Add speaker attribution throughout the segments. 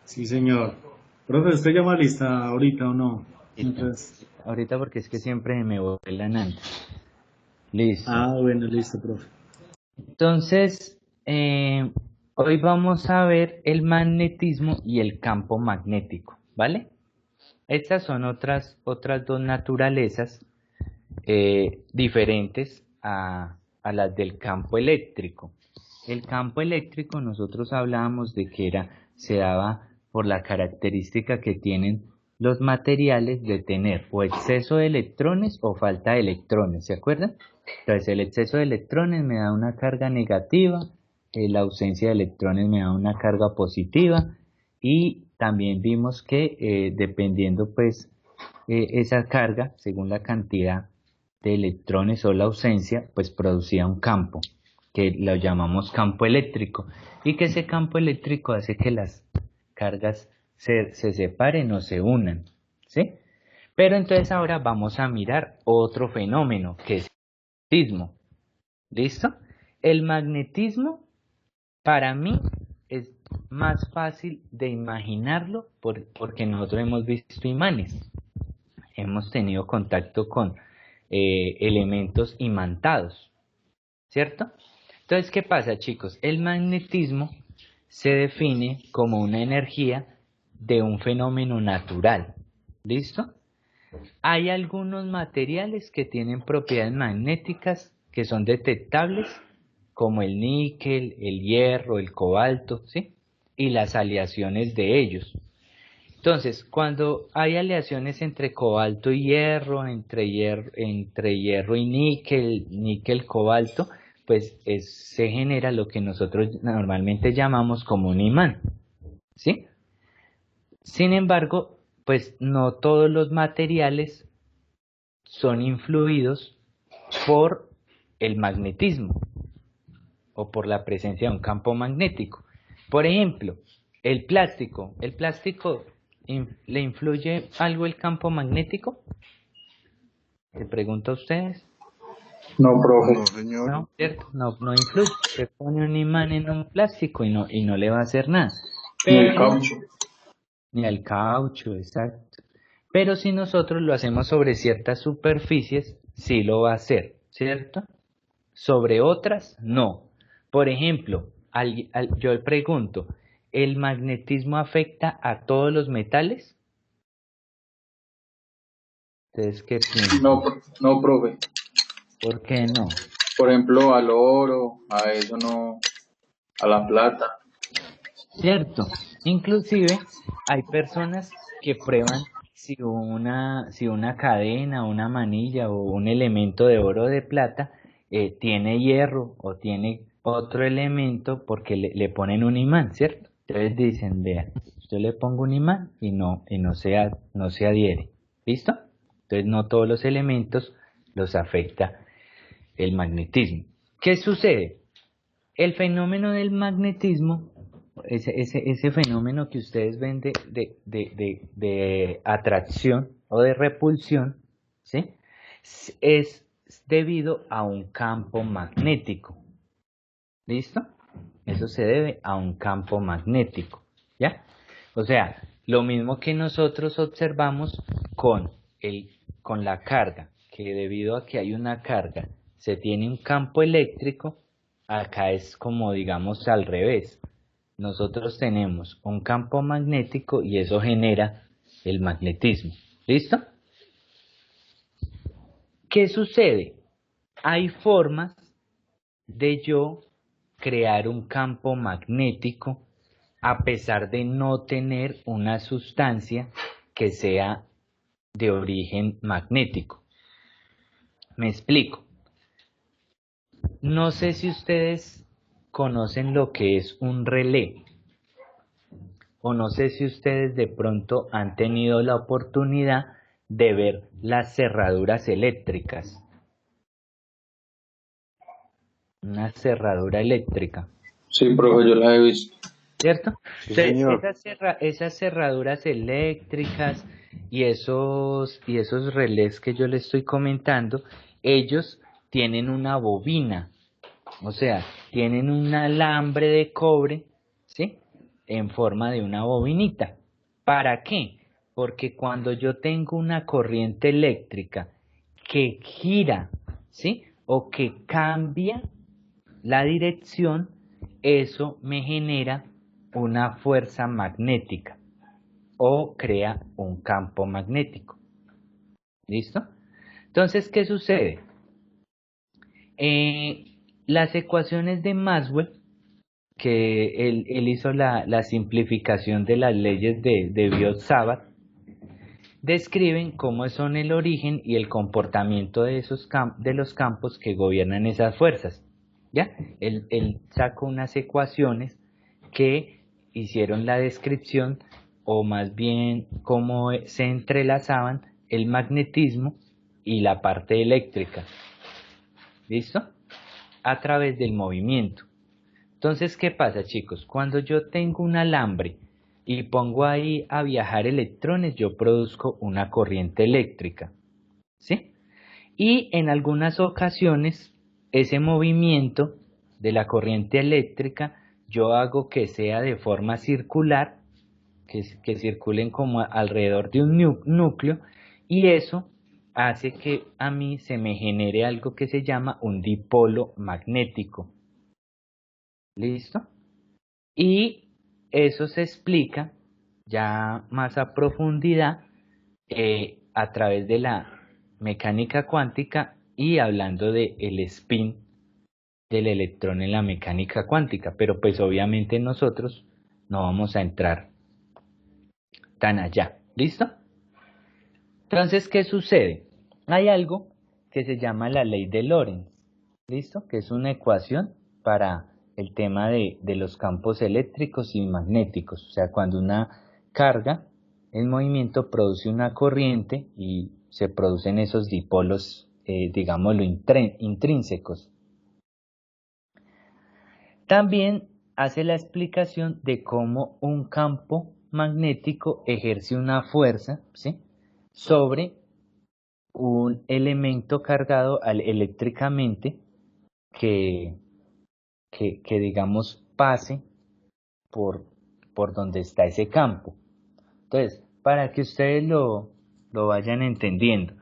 Speaker 1: Sí, señor. Profe, ¿usted llama lista ahorita o no?
Speaker 2: Listo.
Speaker 1: Entonces,
Speaker 2: Ahorita porque es que siempre me vuelan antes. Listo.
Speaker 1: bueno, listo, profe.
Speaker 2: Entonces, hoy vamos a ver el magnetismo y el campo magnético, ¿vale? Estas son otras dos naturalezas diferentes a las del campo eléctrico. El campo eléctrico nosotros hablábamos de que se daba por la característica que tienen los materiales de tener o exceso de electrones o falta de electrones, ¿se acuerdan? Entonces el exceso de electrones me da una carga negativa, la ausencia de electrones me da una carga positiva y también vimos que dependiendo pues esa carga, según la cantidad de electrones o la ausencia, pues producía un campo, que lo llamamos campo eléctrico, y que ese campo eléctrico hace que las cargas se separen o se unan, ¿sí? Pero entonces ahora vamos a mirar otro fenómeno, que es el magnetismo, ¿listo? El magnetismo, para mí, es más fácil de imaginarlo porque nosotros hemos visto imanes, hemos tenido contacto con elementos imantados, ¿cierto? Entonces, ¿qué pasa, chicos? El magnetismo se define como una energía de un fenómeno natural, ¿listo? Hay algunos materiales que tienen propiedades magnéticas que son detectables, como el níquel, el hierro, el cobalto, ¿sí? Y las aleaciones de ellos. Entonces, cuando hay aleaciones entre cobalto y hierro, entre hierro y níquel, níquel-cobalto, pues se genera lo que nosotros normalmente llamamos como un imán, ¿sí? Sin embargo, pues no todos los materiales son influidos por el magnetismo o por la presencia de un campo magnético. Por ejemplo, el plástico ¿le influye algo el campo magnético? Te pregunto a ustedes.
Speaker 3: No, profe.
Speaker 4: No, señor.
Speaker 2: No, ¿cierto? No, no influye. Se pone un imán en un plástico y no le va a hacer nada.
Speaker 3: Ni el
Speaker 2: Pero,
Speaker 3: caucho.
Speaker 2: ni al caucho, exacto. Pero si nosotros lo hacemos sobre ciertas superficies, sí lo va a hacer, ¿cierto? Sobre otras, no. Por ejemplo, yo le pregunto, ¿el magnetismo afecta a todos los metales? ¿Ustedes qué
Speaker 3: No,
Speaker 2: piensan?
Speaker 3: no, profe.
Speaker 2: ¿Por qué no?
Speaker 3: Por ejemplo, al oro, a eso no, a la plata.
Speaker 2: Cierto. Inclusive hay personas que prueban si una cadena, una manilla o un elemento de oro o de plata tiene hierro o tiene otro elemento porque le ponen un imán, ¿cierto? Entonces dicen, vean, yo le pongo un imán no se adhiere. ¿Listo? Entonces no todos los elementos los afecta el magnetismo. ¿Qué sucede? El fenómeno del magnetismo, ese fenómeno que ustedes ven de atracción o de repulsión, ¿sí? Es debido a un campo magnético. ¿Listo? Eso se debe a un campo magnético, ¿ya? O sea, lo mismo que nosotros observamos con, con la carga, que debido a que hay una carga, se tiene un campo eléctrico, acá es como digamos al revés. Nosotros tenemos un campo magnético y eso genera el magnetismo. ¿Listo? ¿Qué sucede? Hay formas de yo crear un campo magnético a pesar de no tener una sustancia que sea de origen magnético. Me explico. No sé si ustedes conocen lo que es un relé o no sé si ustedes de pronto han tenido la oportunidad de ver las cerraduras eléctricas. Una cerradura eléctrica.
Speaker 3: Sí, profe, yo la he visto.
Speaker 2: ¿Cierto?
Speaker 4: Sí,
Speaker 2: Entonces,
Speaker 4: señor.
Speaker 2: esas cerraduras eléctricas y esos relés que yo les estoy comentando, ellos tienen una bobina, o sea, tienen un alambre de cobre, ¿sí? en forma de una bobinita. ¿Para qué? Porque cuando yo tengo una corriente eléctrica que gira, ¿sí? O que cambia la dirección, eso me genera una fuerza magnética o crea un campo magnético. ¿Listo? Entonces, ¿qué sucede? Las ecuaciones de Maxwell, que él hizo la simplificación de las leyes de Biot-Savart, describen cómo son el origen y el comportamiento de los campos que gobiernan esas fuerzas. ¿Ya? Él sacó unas ecuaciones que hicieron la descripción, o más bien cómo se entrelazaban el magnetismo y la parte eléctrica. ¿Listo? A través del movimiento. Entonces, ¿qué pasa, chicos? Cuando yo tengo un alambre y pongo ahí a viajar electrones, yo produzco una corriente eléctrica, ¿sí? Y en algunas ocasiones, ese movimiento de la corriente eléctrica, yo hago que sea de forma circular, que circulen como alrededor de un núcleo, y eso hace que a mí se me genere algo que se llama un dipolo magnético. ¿Listo? Y eso se explica ya más a profundidad a través de la mecánica cuántica y hablando del spin del electrón en la mecánica cuántica, pero pues obviamente nosotros no vamos a entrar tan allá. ¿Listo? Entonces, ¿qué sucede? Hay algo que se llama la ley de Lorentz, ¿listo? Que es una ecuación para el tema de los campos eléctricos y magnéticos. O sea, cuando una carga en movimiento produce una corriente y se producen esos dipolos, digámoslo, intrínsecos. También hace la explicación de cómo un campo magnético ejerce una fuerza, ¿sí?, sobre un elemento cargado eléctricamente que digamos pase por donde está ese campo. Entonces, para que ustedes lo vayan entendiendo,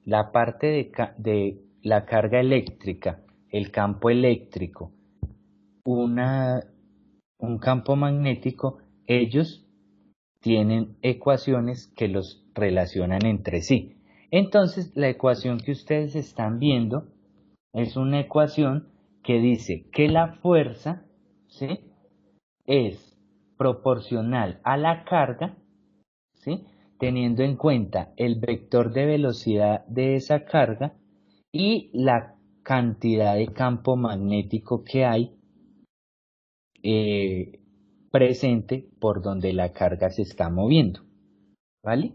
Speaker 2: la parte de la carga eléctrica, el campo eléctrico, un campo magnético, ellos tienen ecuaciones que los relacionan entre sí. Entonces, la ecuación que ustedes están viendo es una ecuación que dice que la fuerza, ¿sí?, es proporcional a la carga, ¿sí?, teniendo en cuenta el vector de velocidad de esa carga y la cantidad de campo magnético que hay presente por donde la carga se está moviendo. ¿Vale?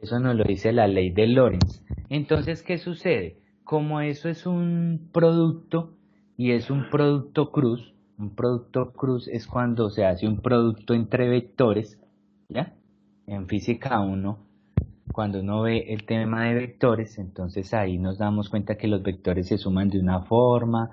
Speaker 2: Eso nos lo dice la ley de Lorentz. Entonces, ¿qué sucede? Como eso es un producto y es un producto cruz es cuando se hace un producto entre vectores, ¿ya? En física 1, cuando uno ve el tema de vectores, entonces ahí nos damos cuenta que los vectores se suman de una forma,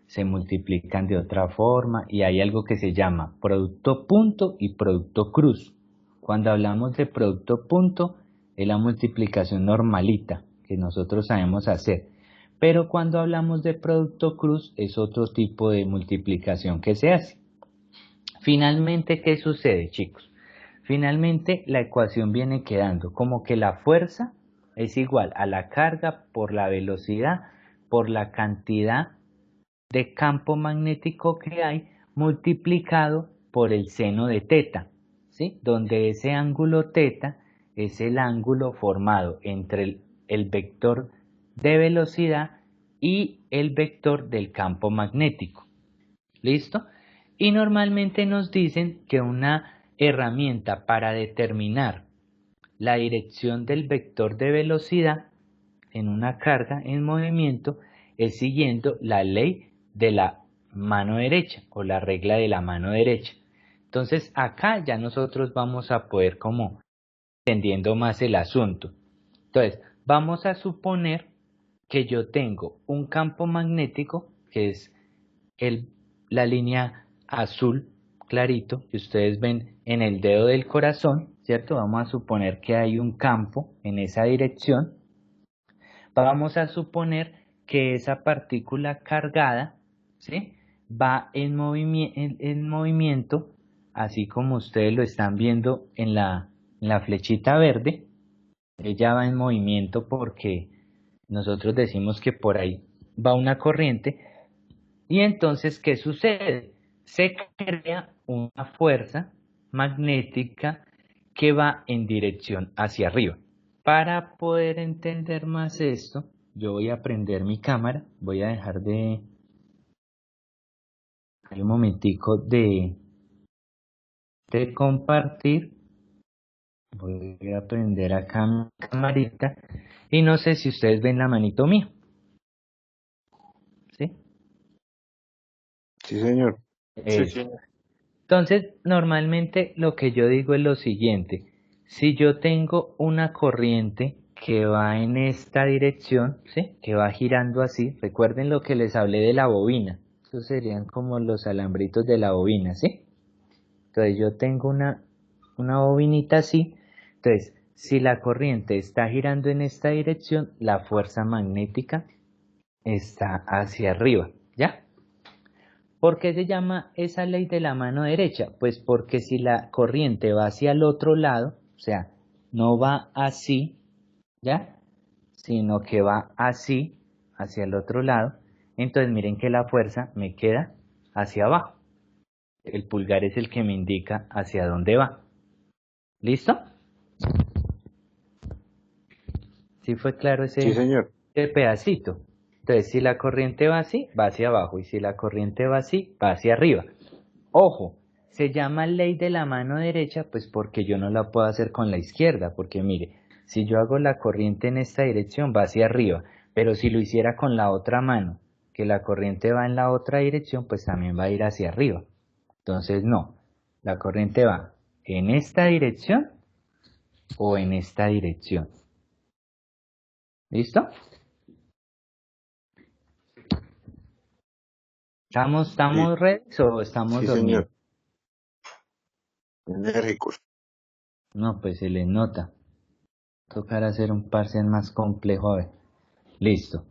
Speaker 2: se multiplican de otra forma, y hay algo que se llama producto punto y producto cruz. Cuando hablamos de producto punto, es la multiplicación normalita que nosotros sabemos hacer. Pero cuando hablamos de producto cruz, es otro tipo de multiplicación que se hace. Finalmente, ¿qué sucede, chicos? Finalmente, la ecuación viene quedando como que la fuerza es igual a la carga por la velocidad, por la cantidad de campo magnético que hay, multiplicado por el seno de teta, ¿sí?, donde ese ángulo teta es el ángulo formado entre el vector de velocidad y el vector del campo magnético. ¿Listo? Y normalmente nos dicen que una herramienta para determinar la dirección del vector de velocidad en una carga en movimiento es siguiendo la ley de la mano derecha o la regla de la mano derecha. Entonces acá ya nosotros vamos a poder como entendiendo más el asunto. Entonces vamos a suponer que yo tengo un campo magnético que es la línea azul clarito que ustedes ven en el dedo del corazón, ¿cierto? Vamos a suponer que hay un campo en esa dirección. Vamos a suponer que esa partícula cargada, ¿sí? Va en movimiento, así como ustedes lo están viendo en la flechita verde. Ella va en movimiento porque nosotros decimos que por ahí va una corriente. Y entonces, ¿qué sucede? Se crea una fuerza magnética que va en dirección hacia arriba. Para poder entender más esto, yo voy a prender mi cámara, voy a dejar de... Hay un momentico de compartir, voy a prender acá mi camarita y no sé si ustedes ven la manito mía, ¿sí?
Speaker 4: Sí, señor.
Speaker 3: Sí,
Speaker 2: Eso.
Speaker 3: sí.
Speaker 2: Entonces, normalmente lo que yo digo es lo siguiente, si yo tengo una corriente que va en esta dirección, ¿sí? Que va girando así, recuerden lo que les hablé de la bobina, esos serían como los alambritos de la bobina, ¿sí? Entonces yo tengo una bobinita así, entonces si la corriente está girando en esta dirección, la fuerza magnética está hacia arriba, ¿ya? ¿Por qué se llama esa ley de la mano derecha? Pues porque si la corriente va hacia el otro lado, o sea, no va así, ¿ya? Sino que va así, hacia el otro lado, entonces miren que la fuerza me queda hacia abajo. El pulgar es el que me indica hacia dónde va. ¿Listo? ¿Sí fue claro
Speaker 4: Sí, señor.
Speaker 2: ese pedacito? Entonces, si la corriente va así, va hacia abajo, y si la corriente va así, va hacia arriba. Ojo, se llama ley de la mano derecha, pues porque yo no la puedo hacer con la izquierda, porque mire, si yo hago la corriente en esta dirección, va hacia arriba, pero si lo hiciera con la otra mano, que la corriente va en la otra dirección, pues también va a ir hacia arriba. Entonces, no, la corriente va en esta dirección o en esta dirección. ¿Listo? ¿Estamos
Speaker 4: Sí,
Speaker 2: redes o estamos
Speaker 4: sí,
Speaker 2: dormidos?
Speaker 4: señor. Enérgicos.
Speaker 2: No, pues se les nota. Tocar hacer un parcial más complejo, a ver. Listo.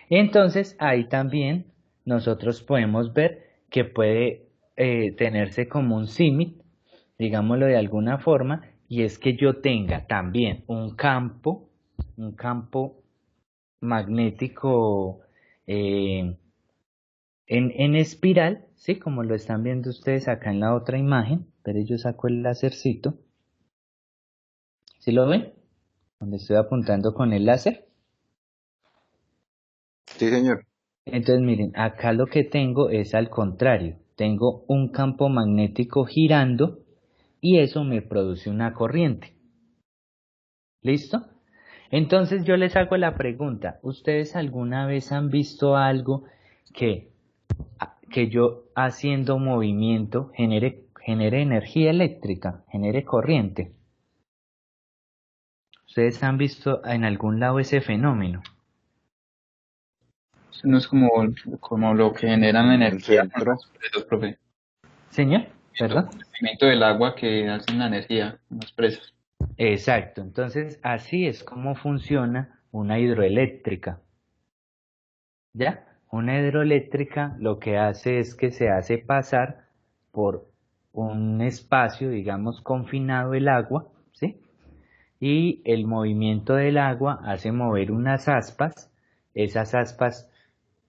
Speaker 2: Entonces, ahí también nosotros podemos ver que puede tenerse como un símil, digámoslo de alguna forma, y es que yo tenga también un campo magnético eh, en espiral, ¿sí? Como lo están viendo ustedes acá en la otra imagen, pero yo saco el lásercito. ¿Sí lo ven? Donde estoy apuntando con el láser.
Speaker 4: Sí, señor.
Speaker 2: Entonces miren, acá lo que tengo es al contrario. Tengo un campo magnético girando y eso me produce una corriente. ¿Listo? Entonces yo les hago la pregunta, ¿ustedes alguna vez han visto algo que, que yo haciendo movimiento genere energía eléctrica, genere corriente? ¿Ustedes han visto en algún lado ese fenómeno?
Speaker 3: Eso no es como lo que generan la
Speaker 4: En el
Speaker 3: energía con
Speaker 4: centro.
Speaker 3: las presas, profe.
Speaker 2: Señor, ¿perdón?
Speaker 3: El movimiento del agua que hacen la energía con las presas.
Speaker 2: Exacto, entonces así es como funciona una hidroeléctrica. ¿Ya? Una hidroeléctrica lo que hace es que se hace pasar por un espacio, digamos, confinado el agua, ¿sí? Y el movimiento del agua hace mover unas aspas, esas aspas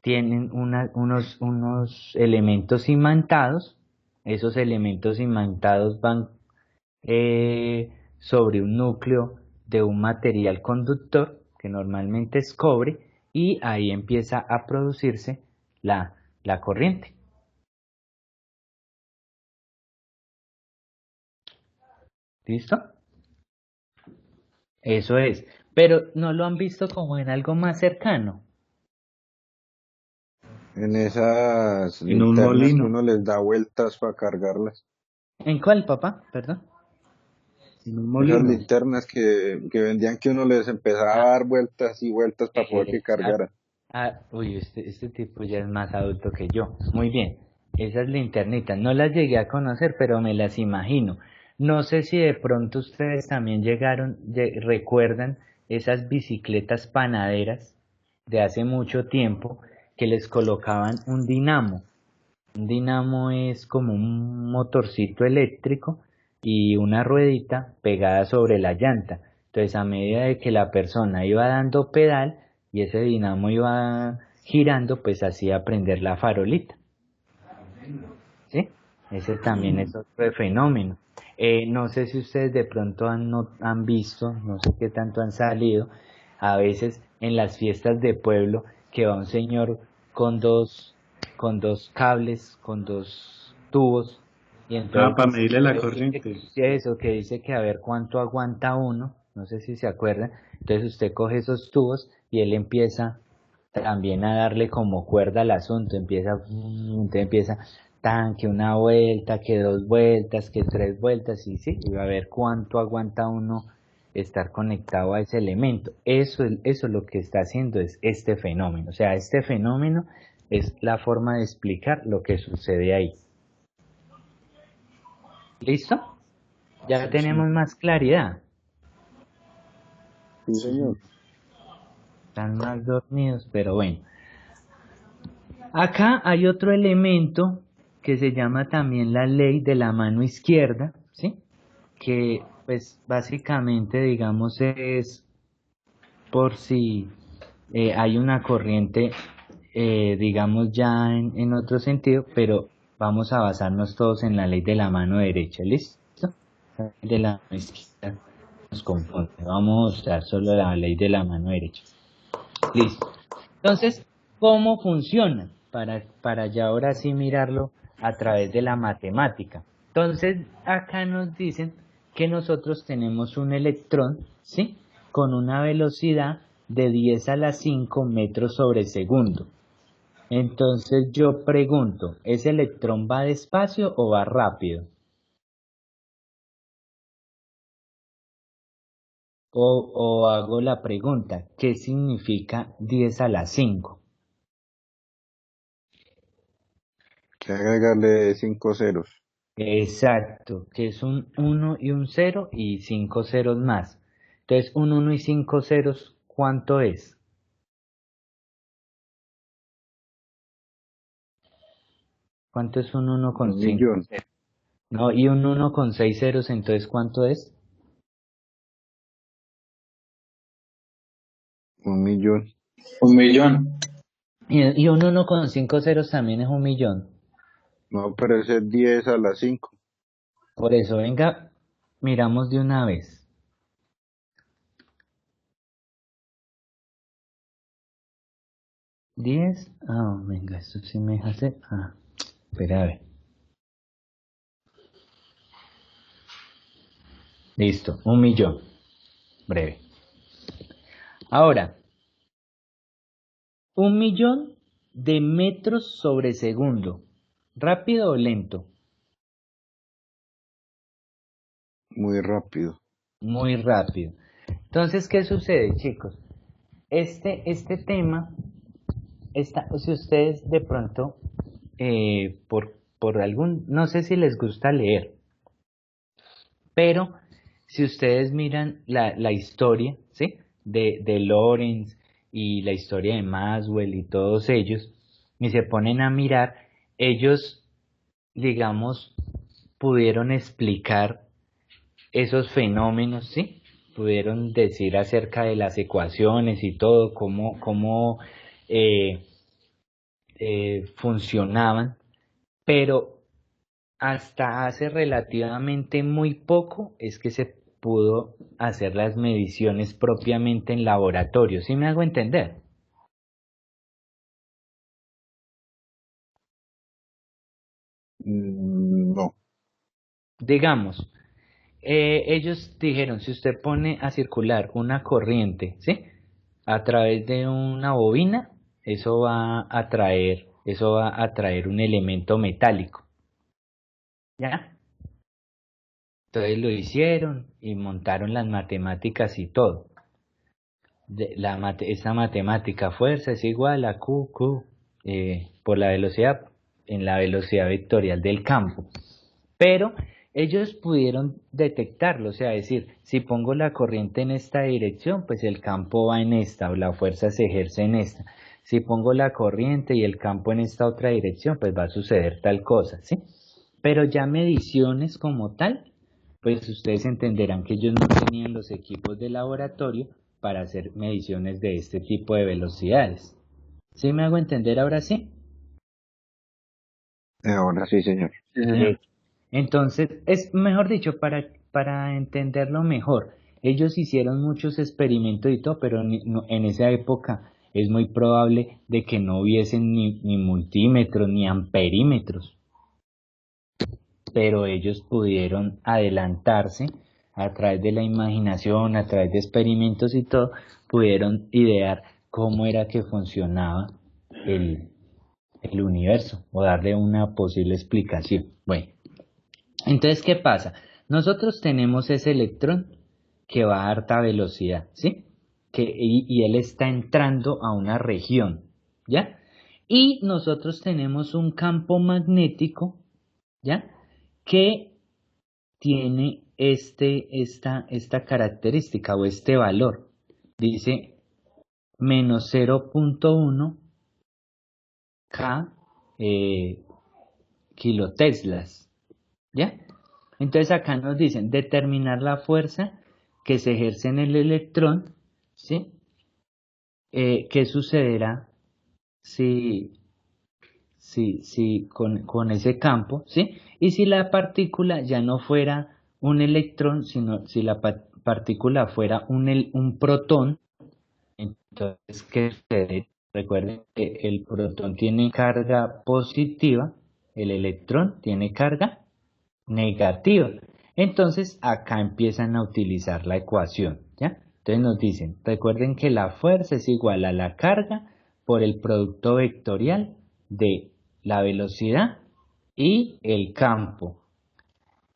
Speaker 2: tienen unos elementos imantados, esos elementos imantados van sobre un núcleo de un material conductor, que normalmente es cobre, y ahí empieza a producirse la corriente. ¿Listo? Eso es. Pero no lo han visto como en algo más cercano.
Speaker 4: En esas
Speaker 1: En un
Speaker 4: linternas que
Speaker 1: molino.
Speaker 4: uno les da vueltas para cargarlas.
Speaker 2: ¿En cuál, papá? Perdón.
Speaker 1: En un
Speaker 4: Esas
Speaker 1: molino.
Speaker 4: linternas que vendían que uno les empezaba
Speaker 2: Ah,
Speaker 4: a dar vueltas y vueltas para poder que
Speaker 2: exacto.
Speaker 4: cargaran.
Speaker 2: Uy, este tipo ya es más adulto que yo. Muy bien. esas linternitas. No las llegué a conocer, pero me las imagino. No sé si de pronto ustedes también recuerdan esas bicicletas panaderas de hace mucho tiempo que les colocaban un dinamo. Un dinamo es como un motorcito eléctrico y una ruedita pegada sobre la llanta. Entonces, a medida de que la persona iba dando pedal y ese dinamo iba girando, pues hacía prender la farolita. ¿Sí? Ese también es otro fenómeno. No sé si ustedes de pronto han visto, no sé qué tanto han salido, a veces en las fiestas de pueblo, que va un señor con dos cables, con dos tubos, y
Speaker 1: Ah,
Speaker 2: entonces
Speaker 1: para medirle la
Speaker 2: que
Speaker 1: corriente.
Speaker 2: dice eso, que dice que a ver cuánto aguanta uno, no sé si se acuerdan, entonces usted coge esos tubos y él empieza también a darle como cuerda al asunto, entonces empieza tan que una vuelta, que dos vueltas, que tres vueltas, y sí, y a ver cuánto aguanta uno estar conectado a ese elemento. Eso es lo que está haciendo es este fenómeno. O sea, este fenómeno es la forma de explicar lo que sucede ahí. ¿Listo? Ya
Speaker 1: Sí.
Speaker 2: tenemos más claridad.
Speaker 4: Sí, señor.
Speaker 2: Están más dormidos, pero bueno. Acá hay otro elemento que se llama también la ley de la mano izquierda, ¿sí? Que pues básicamente digamos es por si hay una corriente digamos ya en otro sentido, pero vamos a basarnos todos en la ley de la mano derecha, ¿listo? La ley de la mano izquierda nos confunde, vamos a usar solo la ley de la mano derecha. Listo. Entonces, ¿cómo funciona? Para ya ahora sí mirarlo a través de la matemática. Entonces, acá nos dicen que nosotros tenemos un electrón, ¿sí? Con una velocidad de 10 a la 5 metros sobre segundo. Entonces yo pregunto, ¿ese electrón va despacio o va rápido? O hago la pregunta, ¿qué significa 10 a la 5?
Speaker 4: Que agregarle 5 ceros.
Speaker 2: Exacto, que es un uno y un cero y 5 ceros más. Entonces, un uno y 5 ceros, ¿cuánto es? ¿Cuánto es un uno con
Speaker 4: Un
Speaker 2: 5
Speaker 4: millón.
Speaker 2: ceros? No, y un uno con 6 ceros, entonces, ¿cuánto es?
Speaker 4: 1 millón.
Speaker 3: 1.000.000.
Speaker 2: Y un uno con 5 ceros también es 1.000.000.
Speaker 4: No, pero ese es 10 a la 5.
Speaker 2: Por eso, venga, miramos de una vez. 10, venga, esto sí me deja hacer. Espera a ver. Listo, 1.000.000. Breve. Ahora, 1.000.000 de metros sobre segundo. ¿Rápido o lento?
Speaker 4: Muy rápido.
Speaker 2: Muy rápido. Entonces, ¿qué sucede, chicos? Este tema, si ustedes de pronto, por algún, no sé si les gusta leer, pero si ustedes miran la historia, ¿sí? De Lorentz y la historia de Maxwell y todos ellos, y se ponen a mirar, ellos, digamos, pudieron explicar esos fenómenos, ¿sí? Pudieron decir acerca de las ecuaciones y todo, cómo eh, funcionaban, pero hasta hace relativamente muy poco es que se pudo hacer las mediciones propiamente en laboratorio, ¿sí me hago entender?
Speaker 4: No.
Speaker 2: Digamos, ellos dijeron, si usted pone a circular una corriente, ¿sí? A través de una bobina, eso va a atraer un elemento metálico, ¿ya? Entonces lo hicieron y montaron las matemáticas y todo. Esa matemática fuerza es igual a Q por la velocidad en la velocidad vectorial del campo. Pero ellos pudieron detectarlo, o sea, decir, si pongo la corriente en esta dirección, pues el campo va en esta, o la fuerza se ejerce en esta. Si pongo la corriente y el campo en esta otra dirección, pues va a suceder tal cosa, ¿sí? Pero ya mediciones como tal, pues ustedes entenderán que ellos no tenían los equipos de laboratorio para hacer mediciones de este tipo de velocidades. ¿Sí me hago entender ahora sí?
Speaker 4: Ahora sí, señor.
Speaker 3: Sí, señor.
Speaker 2: Entonces, es mejor dicho, para entenderlo mejor, ellos hicieron muchos experimentos y todo, pero en esa época es muy probable de que no hubiesen ni multímetros ni amperímetros, pero ellos pudieron adelantarse a través de la imaginación, a través de experimentos y todo, pudieron idear cómo era que funcionaba el universo o darle una posible explicación. Bueno. Entonces, ¿qué pasa? Nosotros tenemos ese electrón que va a harta velocidad, ¿sí? Y él está entrando a una región, ¿ya? Y nosotros tenemos un campo magnético, ¿ya? Que tiene esta característica o este valor. Dice menos 0.1 K kiloteslas, ¿ya? Entonces acá nos dicen determinar la fuerza que se ejerce en el electrón, ¿sí? ¿Qué sucederá si con ese campo, ¿sí? Y si la partícula ya no fuera un electrón, sino si la partícula fuera un protón, entonces, ¿qué sucede? Recuerden que el protón tiene carga positiva, el electrón tiene carga negativa. Entonces acá empiezan a utilizar la ecuación, ¿ya? Entonces nos dicen, recuerden que la fuerza es igual a la carga por el producto vectorial de la velocidad y el campo.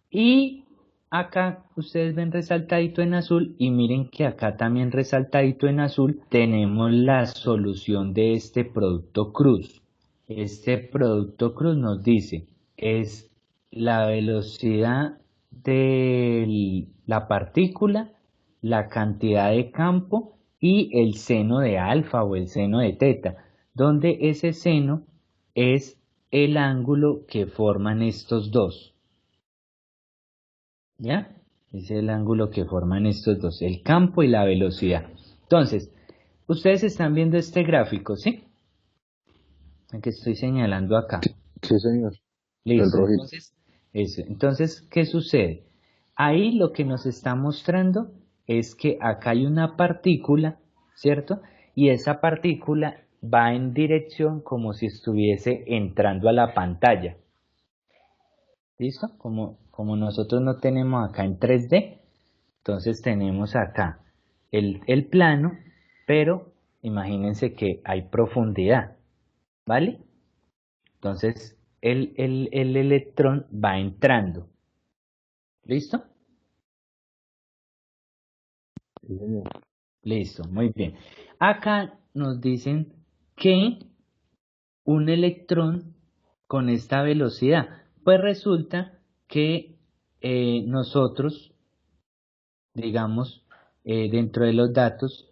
Speaker 2: Y acá ustedes ven resaltadito en azul y miren que acá también resaltadito en azul tenemos la solución de este producto cruz. Este producto cruz nos dice es la velocidad de la partícula, la cantidad de campo y el seno de alfa o el seno de teta, donde ese seno es el ángulo que forman estos dos. ¿Ya? Es el ángulo que forman estos dos, el campo y la velocidad. Entonces, ustedes están viendo este gráfico, ¿sí? El que estoy señalando acá.
Speaker 4: Sí, señor. El
Speaker 2: Listo.
Speaker 4: rojito.
Speaker 2: Entonces, ¿qué sucede? Ahí lo que nos está mostrando es que acá hay una partícula, ¿cierto? Y esa partícula va en dirección como si estuviese entrando a la pantalla. ¿Listo? Como nosotros no tenemos acá en 3D, entonces tenemos acá el plano, pero imagínense que hay profundidad, ¿vale? Entonces el electrón va entrando. ¿Listo?
Speaker 4: Sí, señor.
Speaker 2: Listo, muy bien. Acá nos dicen que un electrón con esta velocidad, pues resulta que nosotros digamos, dentro de los datos,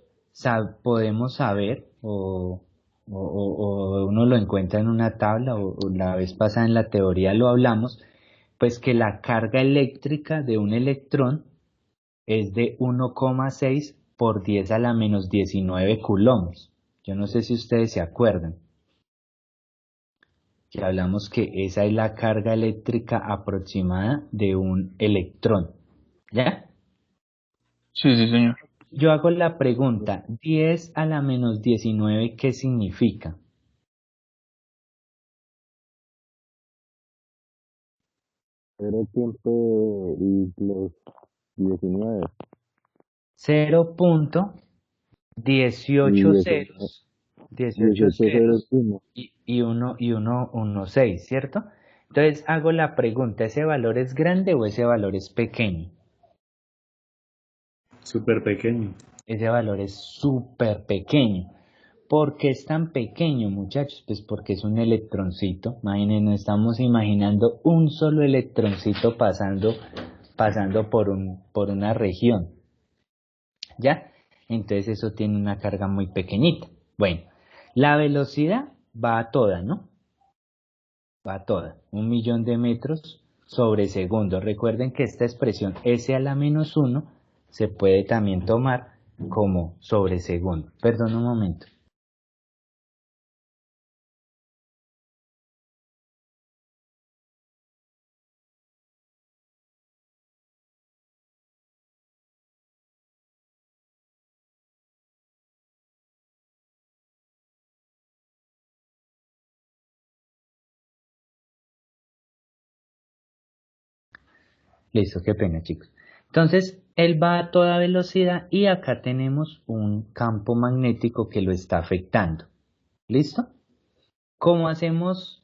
Speaker 2: podemos saber o uno lo encuentra en una tabla o la vez pasada en la teoría lo hablamos, pues que la carga eléctrica de un electrón es de 1,6 por 10 a la menos 19 coulombs. Yo no sé si ustedes se acuerdan que hablamos que esa es la carga eléctrica aproximada de un electrón. ¿Ya?
Speaker 3: Sí, sí, señor.
Speaker 2: Yo hago la pregunta, 10 a la menos 19, ¿qué significa?
Speaker 4: 0 y los 19.
Speaker 2: 0.18
Speaker 4: Y
Speaker 2: ceros, 18
Speaker 4: 18 ceros
Speaker 2: ceros
Speaker 4: 1.
Speaker 2: y 6, ¿cierto? Entonces hago la pregunta, ¿ese valor es grande o ese valor es pequeño?
Speaker 1: Súper pequeño.
Speaker 2: Ese valor es súper pequeño. ¿Por qué es tan pequeño, muchachos? Pues porque es un electroncito. Imaginen, nos estamos imaginando un solo electroncito pasando por una región. ¿Ya? Entonces eso tiene una carga muy pequeñita. Bueno, la velocidad va a toda, ¿no? Va a toda. 1.000.000 de metros sobre segundo. Recuerden que esta expresión S a la menos 1 se puede también tomar como sobre segundo. Perdón un momento. Listo, qué pena, chicos. Entonces, él va a toda velocidad y acá tenemos un campo magnético que lo está afectando. ¿Listo? ¿Cómo hacemos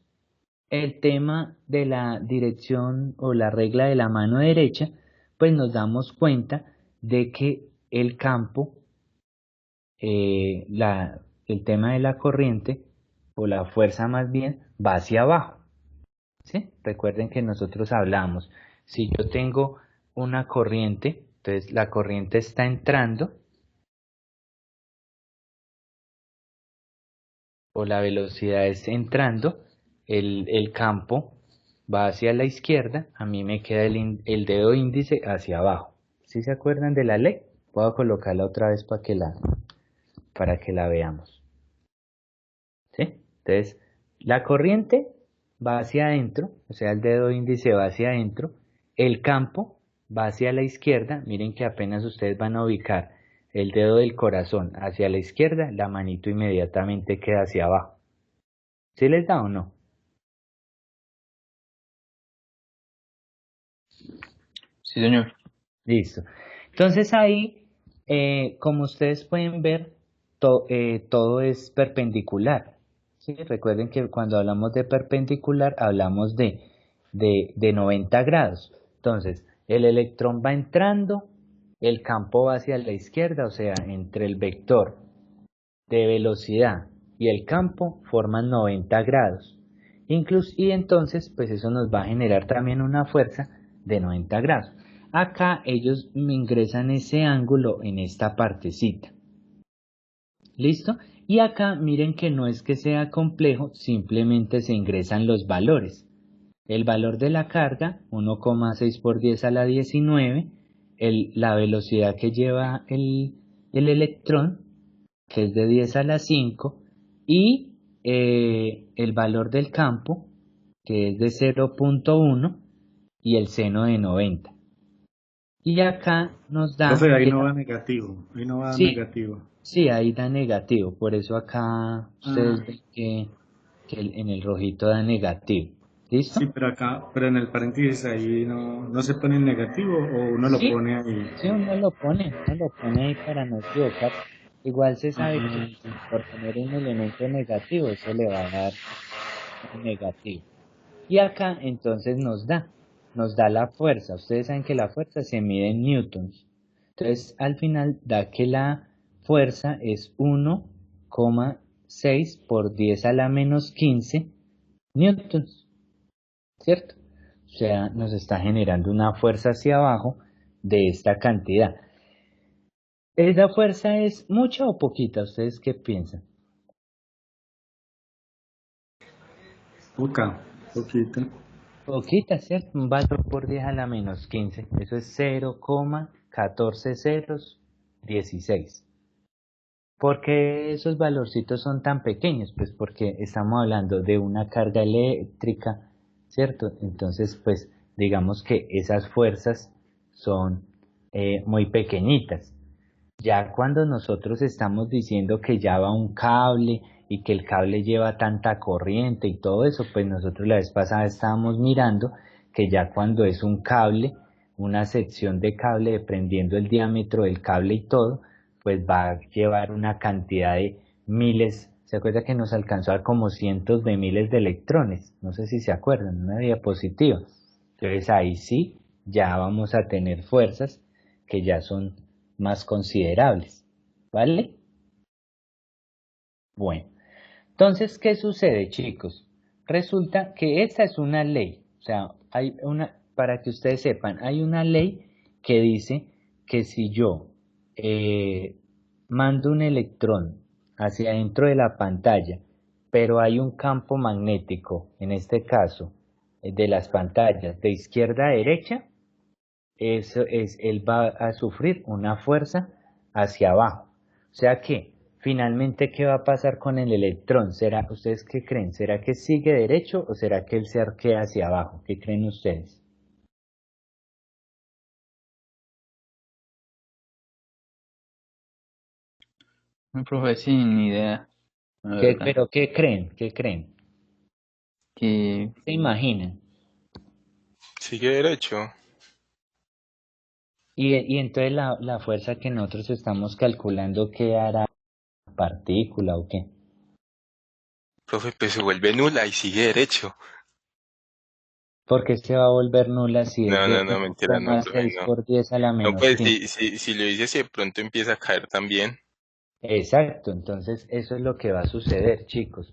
Speaker 2: el tema de la dirección o la regla de la mano derecha? Pues nos damos cuenta de que el campo, el tema de la corriente, o la fuerza más bien, va hacia abajo. ¿Sí? Recuerden que nosotros hablamos, si yo tengo una corriente, entonces la corriente está entrando, o la velocidad es entrando, el campo va hacia la izquierda, a mí me queda el dedo índice hacia abajo. ¿Sí se acuerdan de la ley? Puedo colocarla otra vez para que la veamos. ¿Sí? Entonces, la corriente va hacia adentro, o sea, el dedo índice va hacia adentro, el campo va hacia la izquierda, miren que apenas ustedes van a ubicar el dedo del corazón hacia la izquierda, la manito inmediatamente queda hacia abajo. ¿Sí les da o no?
Speaker 3: Sí, señor.
Speaker 2: Listo. Entonces ahí, como ustedes pueden ver, todo es perpendicular. ¿Sí? Recuerden que cuando hablamos de perpendicular, hablamos de 90 grados. Entonces, el electrón va entrando, el campo va hacia la izquierda, o sea, entre el vector de velocidad y el campo forman 90 grados. Y entonces, pues eso nos va a generar también una fuerza de 90 grados. Acá ellos me ingresan ese ángulo en esta partecita. ¿Listo? Y acá miren que no es que sea complejo, simplemente se ingresan los valores. El valor de la carga, 1,6 por 10 a la 19, la velocidad que lleva el electrón, que es de 10 a la 5, y el valor del campo, que es de 0,1, y el seno de 90. Y acá nos da
Speaker 1: Profe, ahí
Speaker 2: que
Speaker 1: no va negativo, ahí no va
Speaker 2: sí,
Speaker 1: negativo.
Speaker 2: sí, ahí da negativo, por eso acá
Speaker 1: Ah,
Speaker 2: ustedes ven que en el rojito da negativo. ¿Listo?
Speaker 1: sí, pero acá, pero en el paréntesis ahí no se pone en negativo o uno lo
Speaker 2: Sí,
Speaker 1: pone ahí.
Speaker 2: sí, uno lo pone ahí para no equivocar. Igual se sabe que
Speaker 1: Ah,
Speaker 2: por tener un elemento negativo, eso le va a dar un negativo. Y acá entonces nos da la fuerza. Ustedes saben que la fuerza se mide en newtons. Entonces al final da que la fuerza es 1,6 por 10 a la menos 15 newtons, ¿cierto? O sea, nos está generando una fuerza hacia abajo de esta cantidad. ¿Esa fuerza es mucha o poquita? ¿Ustedes qué piensan?
Speaker 1: poca, poquita.
Speaker 2: Poquita, ¿cierto? Un valor por 10 a la menos 15. Eso es 0,14 ceros 16. ¿Por qué esos valorcitos son tan pequeños? Pues porque estamos hablando de una carga eléctrica, ¿cierto? Entonces, pues digamos que esas fuerzas son muy pequeñitas. Ya cuando nosotros estamos diciendo que ya va un cable y que el cable lleva tanta corriente y todo eso, pues nosotros la vez pasada estábamos mirando que ya cuando es un cable, una sección de cable, dependiendo el diámetro del cable y todo, pues va a llevar una cantidad de miles. ¿Se acuerda que nos alcanzó a como cientos de miles de electrones? No sé si se acuerdan, una diapositiva. Entonces ahí sí, ya vamos a tener fuerzas que ya son más considerables, ¿vale? Bueno, entonces, ¿qué sucede, chicos? Resulta que esta es una ley, o sea, para que ustedes sepan, hay una ley que dice que si yo mando un electrón hacia adentro de la pantalla, pero hay un campo magnético, en este caso, de las pantallas de izquierda a derecha, él va a sufrir una fuerza hacia abajo. O sea que, finalmente, ¿qué va a pasar con el electrón? ¿Ustedes qué creen? ¿Será que sigue derecho o será que él se arquea hacia abajo? ¿Qué creen ustedes?
Speaker 3: Un profe sin idea, la verdad.
Speaker 2: ¿Pero qué creen? ¿Qué creen?
Speaker 3: Que
Speaker 2: ¿Se imaginan?
Speaker 5: Sigue derecho.
Speaker 2: Y entonces la fuerza que nosotros estamos calculando, ¿qué hará? ¿Partícula o qué?
Speaker 5: Profe, pues se vuelve nula y sigue derecho.
Speaker 2: ¿Por qué se va a volver nula si es
Speaker 5: No,
Speaker 2: de
Speaker 5: no, no, mentira, no, profe,
Speaker 2: 1,6
Speaker 5: no.
Speaker 2: por 10 a la
Speaker 5: No,
Speaker 2: menos
Speaker 5: pues
Speaker 2: 5?
Speaker 5: si lo dices, si de pronto empieza a caer también.
Speaker 2: Exacto, entonces eso es lo que va a suceder, chicos.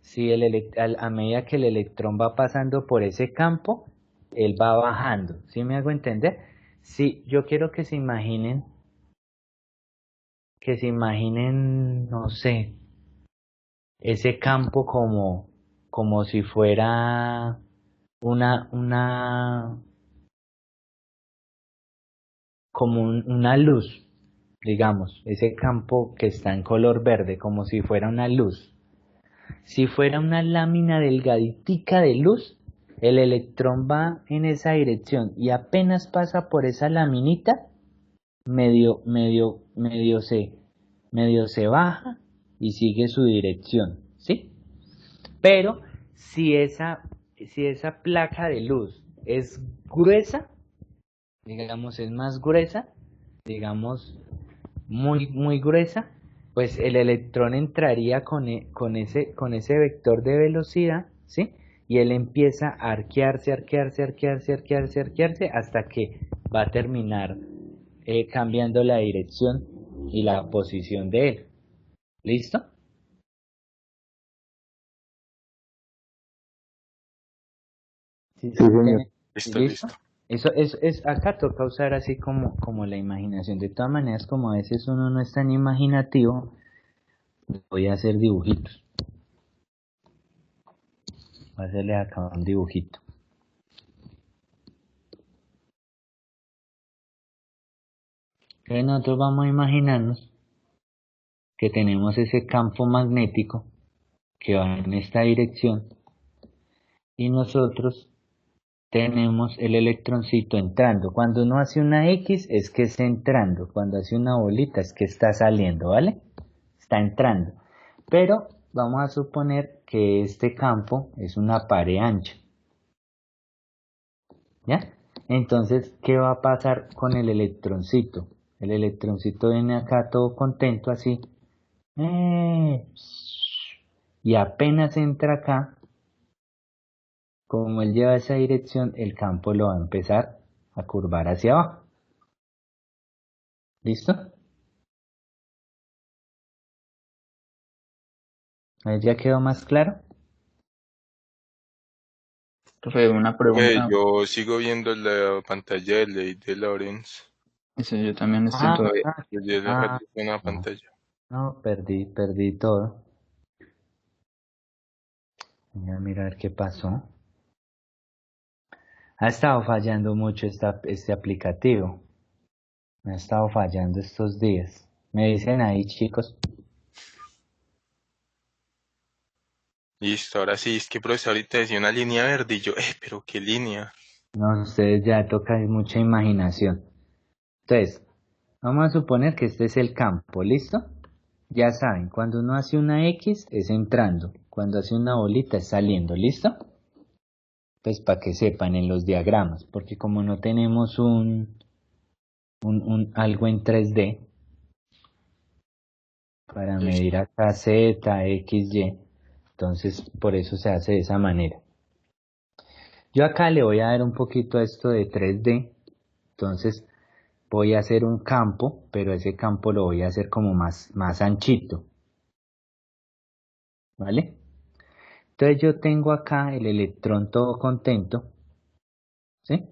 Speaker 2: Si a medida que el electrón va pasando por ese campo, él va bajando. ¿Sí me hago entender? Sí, yo quiero que se imaginen, no sé, ese campo como si fuera una, una, una luz, digamos, ese campo que está en color verde, como si fuera una luz. Si fuera una lámina delgaditica de luz, el electrón va en esa dirección y apenas pasa por esa laminita, medio se baja y sigue su dirección, ¿sí? Pero si esa placa de luz es gruesa, digamos, es más gruesa, digamos, muy gruesa, pues el electrón entraría con ese vector de velocidad, ¿sí? Y él empieza a arquearse hasta que va a terminar cambiando la dirección y la posición de él. ¿Listo? ¿Sí,
Speaker 4: Sí, señor.
Speaker 5: Listo,
Speaker 2: ¿Listo?
Speaker 5: listo.
Speaker 2: Eso acá toca usar así como la imaginación. De todas maneras, como a veces uno no es tan imaginativo, voy a hacer dibujitos. Voy a hacerle acá un dibujito. Entonces nosotros vamos a imaginarnos que tenemos ese campo magnético que va en esta dirección y nosotros tenemos el electroncito entrando. Cuando uno hace una X es que está entrando, cuando hace una bolita es que está saliendo, ¿vale? Está entrando. Pero vamos a suponer que este campo es una pared ancha, ¿ya? Entonces, ¿qué va a pasar con el electroncito? El electroncito viene acá todo contento así. Y apenas entra acá, como él lleva esa dirección, el campo lo va a empezar a curvar hacia abajo. ¿Listo? ¿Ahí ya quedó más claro?
Speaker 3: profe, una pregunta.
Speaker 5: Yo sigo viendo la pantalla de Ley de Lawrence.
Speaker 3: Eso yo también estoy
Speaker 2: Ah,
Speaker 3: todavía.
Speaker 5: Desde hace
Speaker 2: ah,
Speaker 5: rato en la
Speaker 2: no,
Speaker 5: pantalla.
Speaker 2: no, perdí todo. Voy a mirar qué pasó. Ha estado fallando mucho este aplicativo. Me ha estado fallando estos días. Me dicen ahí, chicos.
Speaker 5: Listo, ahora sí, es que profesor ahorita decía una línea verde y yo, pero qué línea.
Speaker 2: No, ustedes ya tocan mucha imaginación. Entonces, vamos a suponer que este es el campo, ¿listo? Ya saben, cuando uno hace una X es entrando, cuando hace una bolita es saliendo, ¿listo? Pues para que sepan en los diagramas, porque como no tenemos algo en 3D para
Speaker 5: Listo.
Speaker 2: medir acá Z, X, Y, entonces por eso se hace de esa manera. Yo acá le voy a dar un poquito a esto de 3D, entonces voy a hacer un campo, pero ese campo lo voy a hacer como más anchito. ¿vale? Entonces yo tengo acá el electrón todo contento, ¿sí?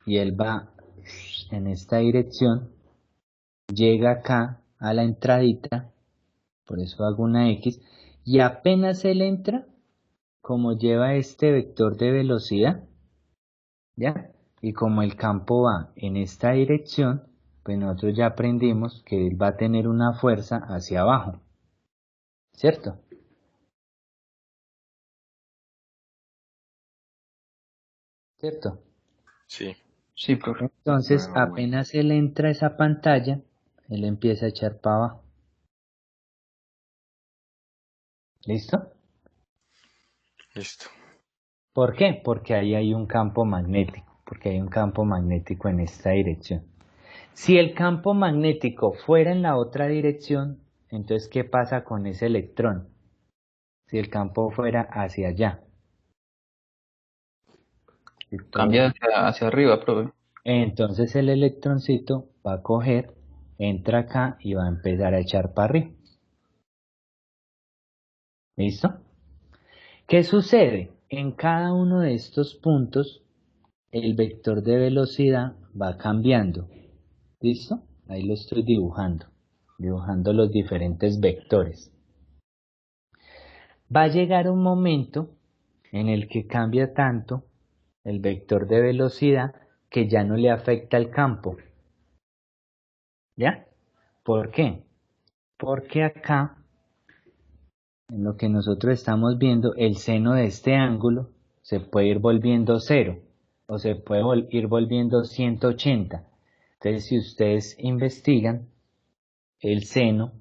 Speaker 2: Y él va en esta dirección, llega acá a la entradita, por eso hago una X, y apenas él entra, como lleva este vector de velocidad, ¿ya? Y como el campo va en esta dirección, pues nosotros ya aprendimos que él va a tener una fuerza hacia abajo, ¿cierto? ¿Cierto?
Speaker 5: Sí.
Speaker 3: Sí, profe.
Speaker 2: Entonces,
Speaker 4: Ah, bueno.
Speaker 2: apenas él entra a esa pantalla, él empieza a echar para abajo. ¿Listo?
Speaker 5: Listo.
Speaker 2: ¿Por qué? Porque ahí hay un campo magnético, porque hay un campo magnético en esta dirección. Si el campo magnético fuera en la otra dirección, entonces, ¿qué pasa con ese electrón? Si el campo fuera hacia allá.
Speaker 3: Cambia hacia arriba, profe.
Speaker 2: Entonces el electroncito va a coger, entra acá y va a empezar a echar para arriba. ¿Listo? ¿Qué sucede? En cada uno de estos puntos, el vector de velocidad va cambiando. ¿Listo? Ahí lo estoy dibujando los diferentes vectores. Va a llegar un momento en el que cambia tanto el vector de velocidad que ya no le afecta el campo. ¿Ya? ¿Por qué? Porque acá, en lo que nosotros estamos viendo, el seno de este ángulo se puede ir volviendo 0 o se puede ir volviendo 180. Entonces, si ustedes investigan, el seno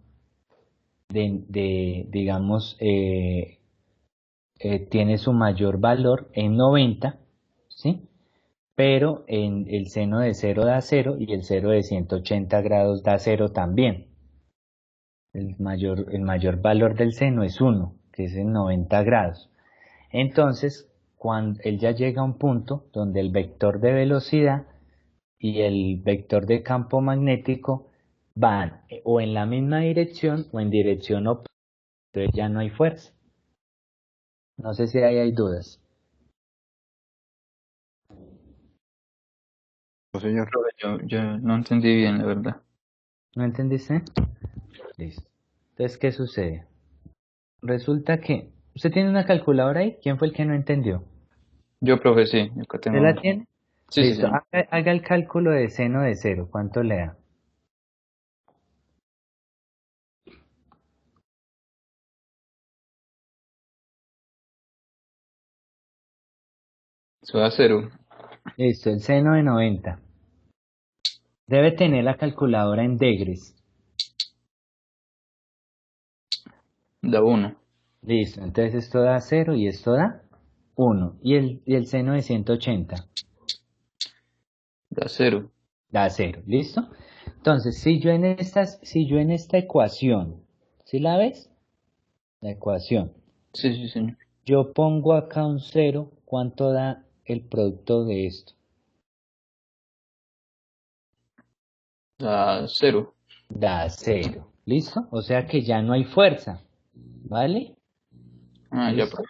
Speaker 2: digamos, tiene su mayor valor en 90, ¿sí? Pero en el seno de 0 da 0 y el seno de 180 grados da 0 también. El mayor valor del seno es 1, que es en 90 grados. Entonces, cuando él ya llega a un punto donde el vector de velocidad y el vector de campo magnético van o en la misma dirección o en dirección opuesta, entonces ya no hay fuerza. No sé si ahí hay dudas.
Speaker 4: No, señor.
Speaker 3: Profe, yo no entendí bien, la verdad.
Speaker 2: ¿No entendiste? Listo. Entonces, ¿qué sucede? Resulta que usted tiene una calculadora ahí. ¿Quién fue el que no entendió?
Speaker 3: Yo, profe, sí. Acá
Speaker 2: ¿Usted la
Speaker 3: tengo.
Speaker 2: tiene?
Speaker 3: Sí, sí,
Speaker 2: Listo.
Speaker 3: señor.
Speaker 2: Haga el cálculo de seno de 0. ¿Cuánto le da?
Speaker 3: Eso da 0.
Speaker 2: Listo, el seno de 90. Debe tener la calculadora en degrees.
Speaker 3: Da 1.
Speaker 2: Listo, entonces esto da 0 y esto da 1. ¿Y el seno de 180?
Speaker 3: Da 0.
Speaker 2: Da 0. ¿Listo? Entonces, si yo en esta ecuación, ¿sí la ves? La ecuación.
Speaker 3: Sí, sí, señor.
Speaker 2: Yo pongo acá un 0, ¿cuánto da el producto de esto?
Speaker 3: Da 0.
Speaker 2: Da 0. ¿Listo? O sea que ya no hay fuerza. ¿Vale?
Speaker 3: Ah, ya,
Speaker 2: ¿Listo?
Speaker 3: profe.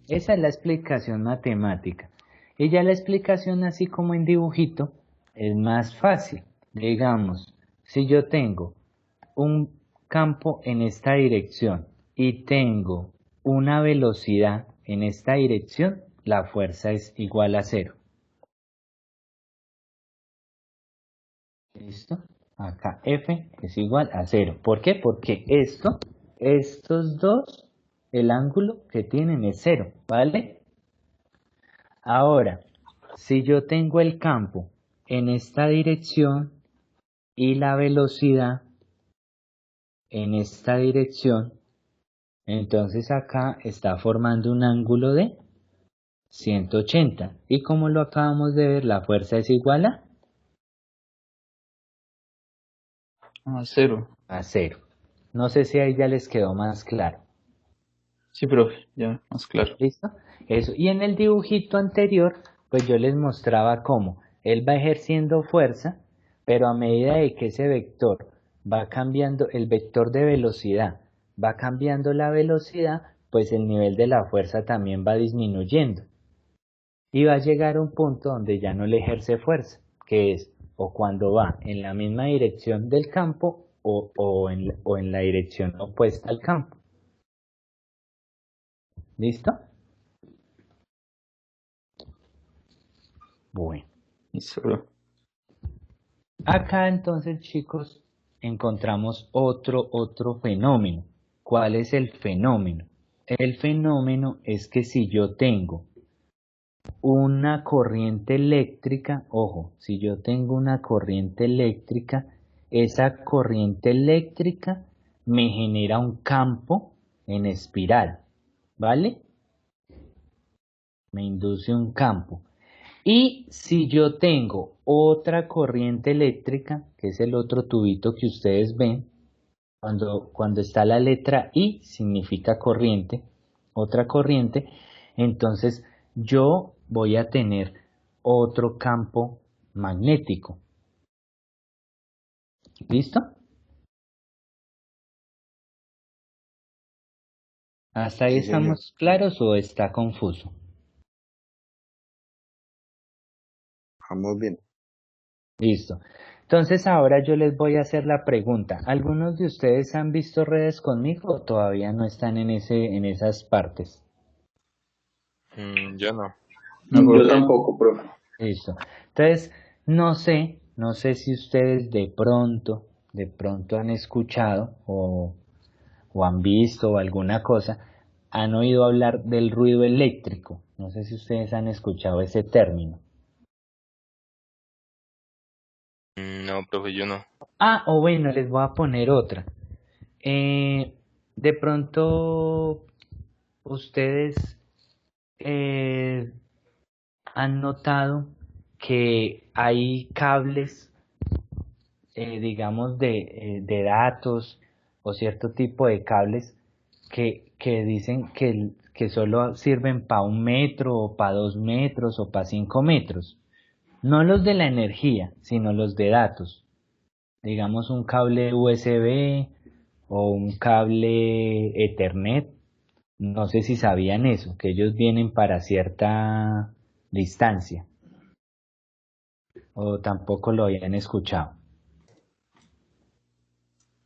Speaker 2: Esa es la explicación matemática. Y ya la explicación así como en dibujito es más fácil. Digamos, si yo tengo un campo en esta dirección y tengo una velocidad en esta dirección, la fuerza es igual a 0. ¿Listo? Acá F es igual a 0. ¿Por qué? Porque estos dos, el ángulo que tienen es 0, ¿vale? Ahora, si yo tengo el campo en esta dirección y la velocidad en esta dirección, entonces acá está formando un ángulo de 180. Y como lo acabamos de ver, la fuerza es igual
Speaker 3: Ah, 0.
Speaker 2: a 0. No sé si ahí ya les quedó más claro.
Speaker 3: Sí, profe. Ya, más claro.
Speaker 2: ¿Listo? Eso. Y en el dibujito anterior, pues yo les mostraba cómo él va ejerciendo fuerza, pero a medida de que ese vector va cambiando, el vector de velocidad va cambiando la velocidad, pues el nivel de la fuerza también va disminuyendo. Y va a llegar a un punto donde ya no le ejerce fuerza, que es o cuando va en la misma dirección del campo o en la dirección opuesta al campo. ¿Listo? Bueno.
Speaker 6: Listo.
Speaker 2: Acá entonces, chicos, encontramos otro fenómeno. ¿Cuál es el fenómeno? El fenómeno es que si yo tengo una corriente eléctrica, ojo, si yo tengo una corriente eléctrica, esa corriente eléctrica me genera un campo en espiral, ¿vale? Me induce un campo. Y si yo tengo otra corriente eléctrica, que es el otro tubito que ustedes ven, cuando está la letra I significa corriente, otra corriente, entonces yo voy a tener otro campo magnético. ¿Listo? ¿Hasta ahí
Speaker 4: Sí, señor.
Speaker 2: estamos claros o está confuso?
Speaker 4: Vamos bien.
Speaker 2: Listo. Entonces ahora yo les voy a hacer la pregunta. ¿Algunos de ustedes han visto redes conmigo o todavía no están en esas partes?
Speaker 5: Yo no.
Speaker 3: Yo tampoco, profe.
Speaker 2: Listo. Entonces, no sé si ustedes de pronto han escuchado o han visto o alguna cosa, han oído hablar del ruido eléctrico. No sé si ustedes han escuchado ese término.
Speaker 5: No, profe, yo no.
Speaker 2: Ah, o bueno, les voy a poner otra. De pronto, ustedes han notado que hay cables, digamos, de datos o cierto tipo de cables que dicen que solo sirven para 1 metro o para 2 metros o para 5 metros. No los de la energía, sino los de datos. Digamos un cable USB o un cable Ethernet. No sé si sabían eso, que ellos vienen para cierta distancia. O tampoco lo habían escuchado.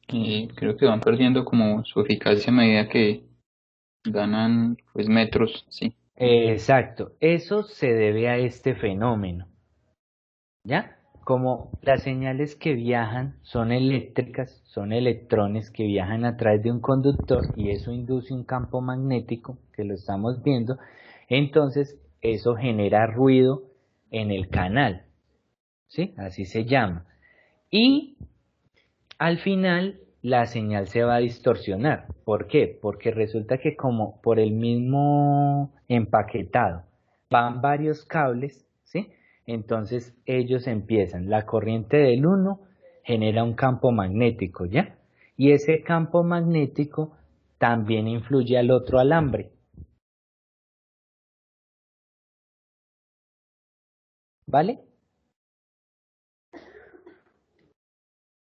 Speaker 6: Creo que van perdiendo como su eficacia a medida que ganan pues metros, sí.
Speaker 2: Exacto, eso se debe a este fenómeno. ¿Ya? Como las señales que viajan son eléctricas, son electrones que viajan a través de un conductor y eso induce un campo magnético, que lo estamos viendo, entonces eso genera ruido en el canal, ¿sí? Así se llama. Y al final la señal se va a distorsionar. ¿Por qué? Porque resulta que como por el mismo empaquetado van varios cables, ¿sí? Entonces ellos empiezan, la corriente del uno genera un campo magnético, ¿ya? Y ese campo magnético también influye al otro alambre. ¿Vale?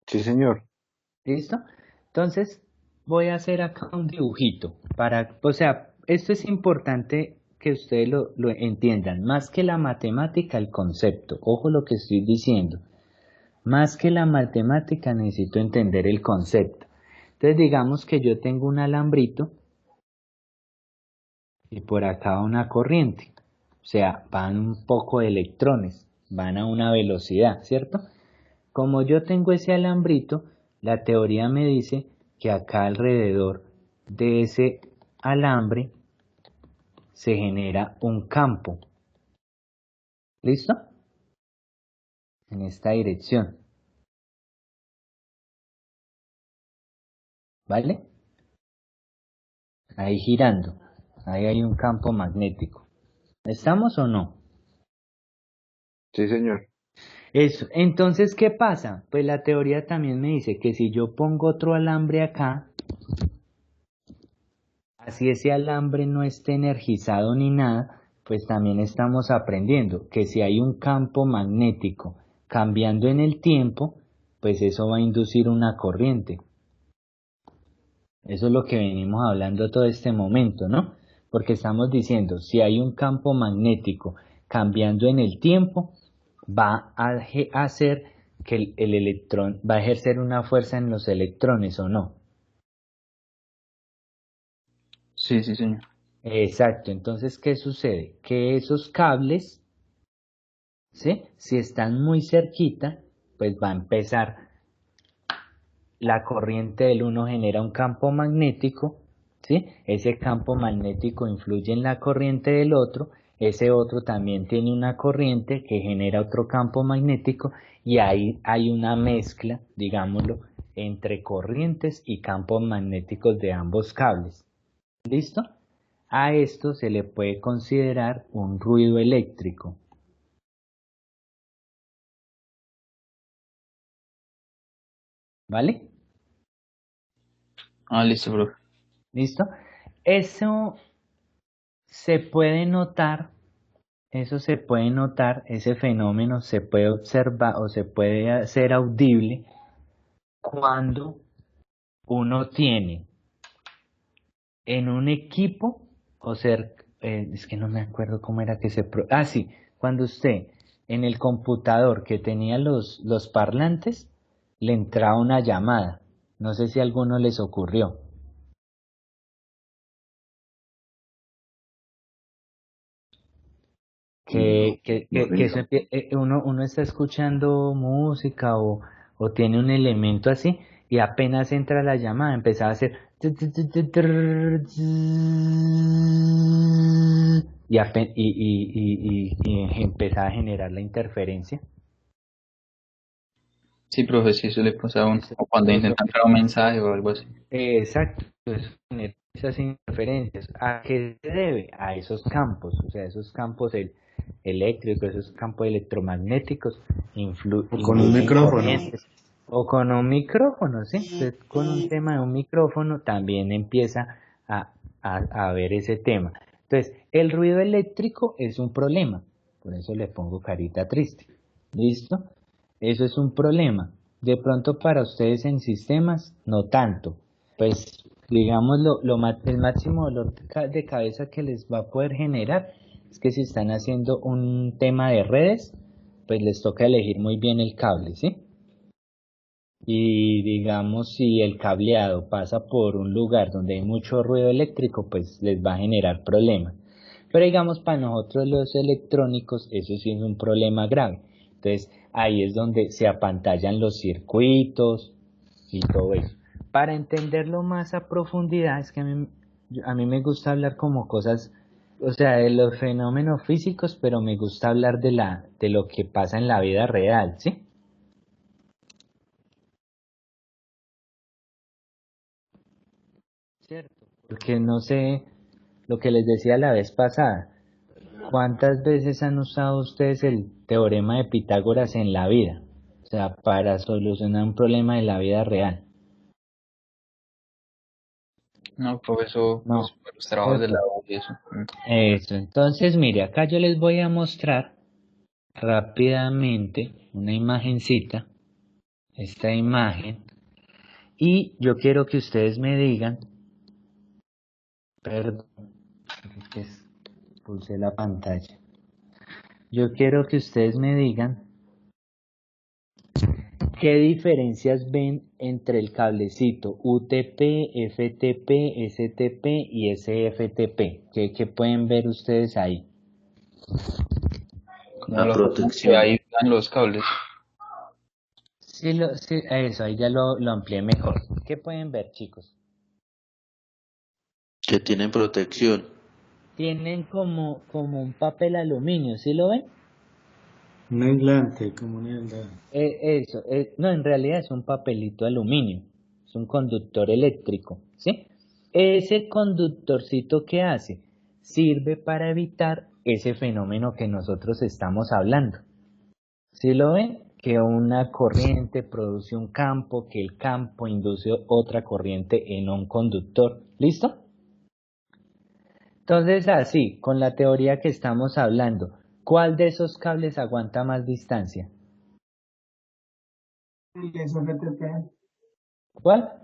Speaker 4: Sí, señor.
Speaker 2: ¿Listo? Entonces voy a hacer acá un dibujito o sea, esto es importante que ustedes lo entiendan, más que la matemática, el concepto. Ojo lo que estoy diciendo. Más que la matemática necesito entender el concepto. Entonces digamos que yo tengo un alambrito y por acá una corriente. O sea, van un poco de electrones, van a una velocidad, ¿cierto? Como yo tengo ese alambrito, la teoría me dice que acá alrededor de ese alambre se genera un campo. ¿Listo? En esta dirección. ¿Vale? Ahí girando. Ahí hay un campo magnético. ¿Estamos o no?
Speaker 4: Sí, señor.
Speaker 2: Eso. Entonces, ¿qué pasa? Pues la teoría también me dice que si yo pongo otro alambre acá, así ese alambre no esté energizado ni nada, pues también estamos aprendiendo que si hay un campo magnético cambiando en el tiempo, pues eso va a inducir una corriente. Eso es lo que venimos hablando todo este momento, ¿no? Porque estamos diciendo, si hay un campo magnético cambiando en el tiempo, va a hacer que el electrón, va a ejercer una fuerza en los electrones, ¿o no?
Speaker 6: Sí, sí, señor.
Speaker 2: Exacto, entonces, ¿qué sucede? Que esos cables, ¿sí? Si están muy cerquita, pues va a empezar la corriente del uno genera un campo magnético, ¿sí? Ese campo magnético influye en la corriente del otro, ese otro también tiene una corriente que genera otro campo magnético y ahí hay una mezcla, digámoslo, entre corrientes y campos magnéticos de ambos cables. ¿Listo? A esto se le puede considerar un ruido eléctrico. ¿Vale?
Speaker 6: Ah, listo, profe.
Speaker 2: ¿Listo? Eso se puede notar, ese fenómeno se puede observar o se puede hacer audible cuando uno tiene en un equipo o es que no me acuerdo cómo era que sí, cuando usted en el computador que tenía los parlantes le entraba una llamada. No sé si a alguno les ocurrió.
Speaker 4: No, no,
Speaker 2: Que eso
Speaker 4: señor.
Speaker 2: uno está escuchando música o tiene un elemento así y apenas entra la llamada empezaba a hacer y empezaba a generar la interferencia.
Speaker 6: Sí, profe, sí, eso le pasa a uno.
Speaker 2: Eso,
Speaker 6: O cuando
Speaker 2: eso,
Speaker 6: intenta entrar un mensaje o algo así.
Speaker 2: exacto, eso genera esas interferencias. ¿A qué se debe? A esos campos, o sea, esos campos eléctricos, esos campos electromagnéticos
Speaker 1: O con un
Speaker 2: inducen
Speaker 1: micrófono.
Speaker 2: corrientes. O con un micrófono, ¿sí? Entonces, con un tema de un micrófono también empieza a, a ver ese tema. Entonces, el ruido eléctrico es un problema, por eso le pongo carita triste. ¿Listo? Eso es un problema. De pronto para ustedes en sistemas, no tanto. Pues digamos el máximo dolor de cabeza que les va a poder generar es que si están haciendo un tema de redes, pues les toca elegir muy bien el cable, ¿sí? Y digamos si el cableado pasa por un lugar donde hay mucho ruido eléctrico, pues les va a generar problemas. Pero digamos para nosotros los electrónicos, eso sí es un problema grave. Entonces ahí es donde se apantallan los circuitos y todo eso. Para entenderlo más a profundidad, es que a mí me gusta hablar como cosas, o sea, de los fenómenos físicos, pero me gusta hablar de lo que pasa en la vida real, ¿sí? Cierto. Porque no sé lo que les decía la vez pasada. ¿Cuántas veces han usado ustedes el teorema de Pitágoras en la vida? O sea, para solucionar un problema de la vida real.
Speaker 6: No, profe, eso, pues,
Speaker 2: No,
Speaker 6: para los trabajos de la
Speaker 2: ¿cierto?
Speaker 6: U y eso.
Speaker 2: Eso. Entonces, mire, acá yo les voy a mostrar rápidamente una imagencita, esta imagen, y yo quiero que ustedes me digan, perdón, es que pulsé la pantalla. Yo quiero que ustedes me digan ¿qué diferencias ven entre el cablecito UTP, FTP, STP y SFTP? ¿Qué pueden ver ustedes ahí?
Speaker 6: Como
Speaker 7: La
Speaker 6: la forma que
Speaker 7: protección
Speaker 6: ahí dan los cables.
Speaker 2: Sí, eso, ahí ya lo amplié mejor. ¿Qué pueden ver, chicos?
Speaker 7: que tienen protección.
Speaker 2: Tienen como un papel aluminio, ¿sí lo ven?
Speaker 1: Un aislante, como un aislante.
Speaker 2: No, en realidad es un papelito aluminio, es un conductor eléctrico, ¿sí? Ese conductorcito que hace sirve para evitar ese fenómeno que nosotros estamos hablando. ¿Sí lo ven? Que una corriente produce un campo, que el campo induce otra corriente en un conductor. ¿Listo? Entonces, así, con la teoría que estamos hablando, ¿cuál de esos cables aguanta más distancia?
Speaker 8: El SFTP.
Speaker 2: ¿Cuál?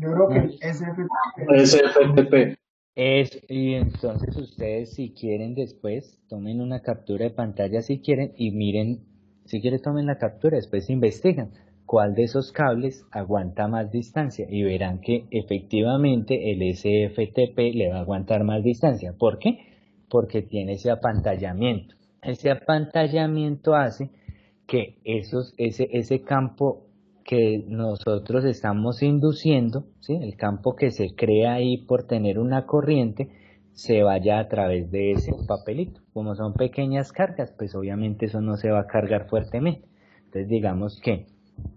Speaker 7: Yo creo que
Speaker 2: Mm.
Speaker 7: el SFP.
Speaker 3: SFTP.
Speaker 2: Y entonces ustedes si quieren después, tomen una captura de pantalla si quieren y miren, si quieren tomen la captura, después investigan cuál de esos cables aguanta más distancia y verán que efectivamente el SFTP le va a aguantar más distancia. ¿Por qué? Porque tiene ese apantallamiento. Ese apantallamiento hace que ese campo que nosotros estamos induciendo, ¿sí? El campo que se crea ahí por tener una corriente, se vaya a través de ese papelito. Como son pequeñas cargas, pues obviamente eso no se va a cargar fuertemente. Entonces digamos que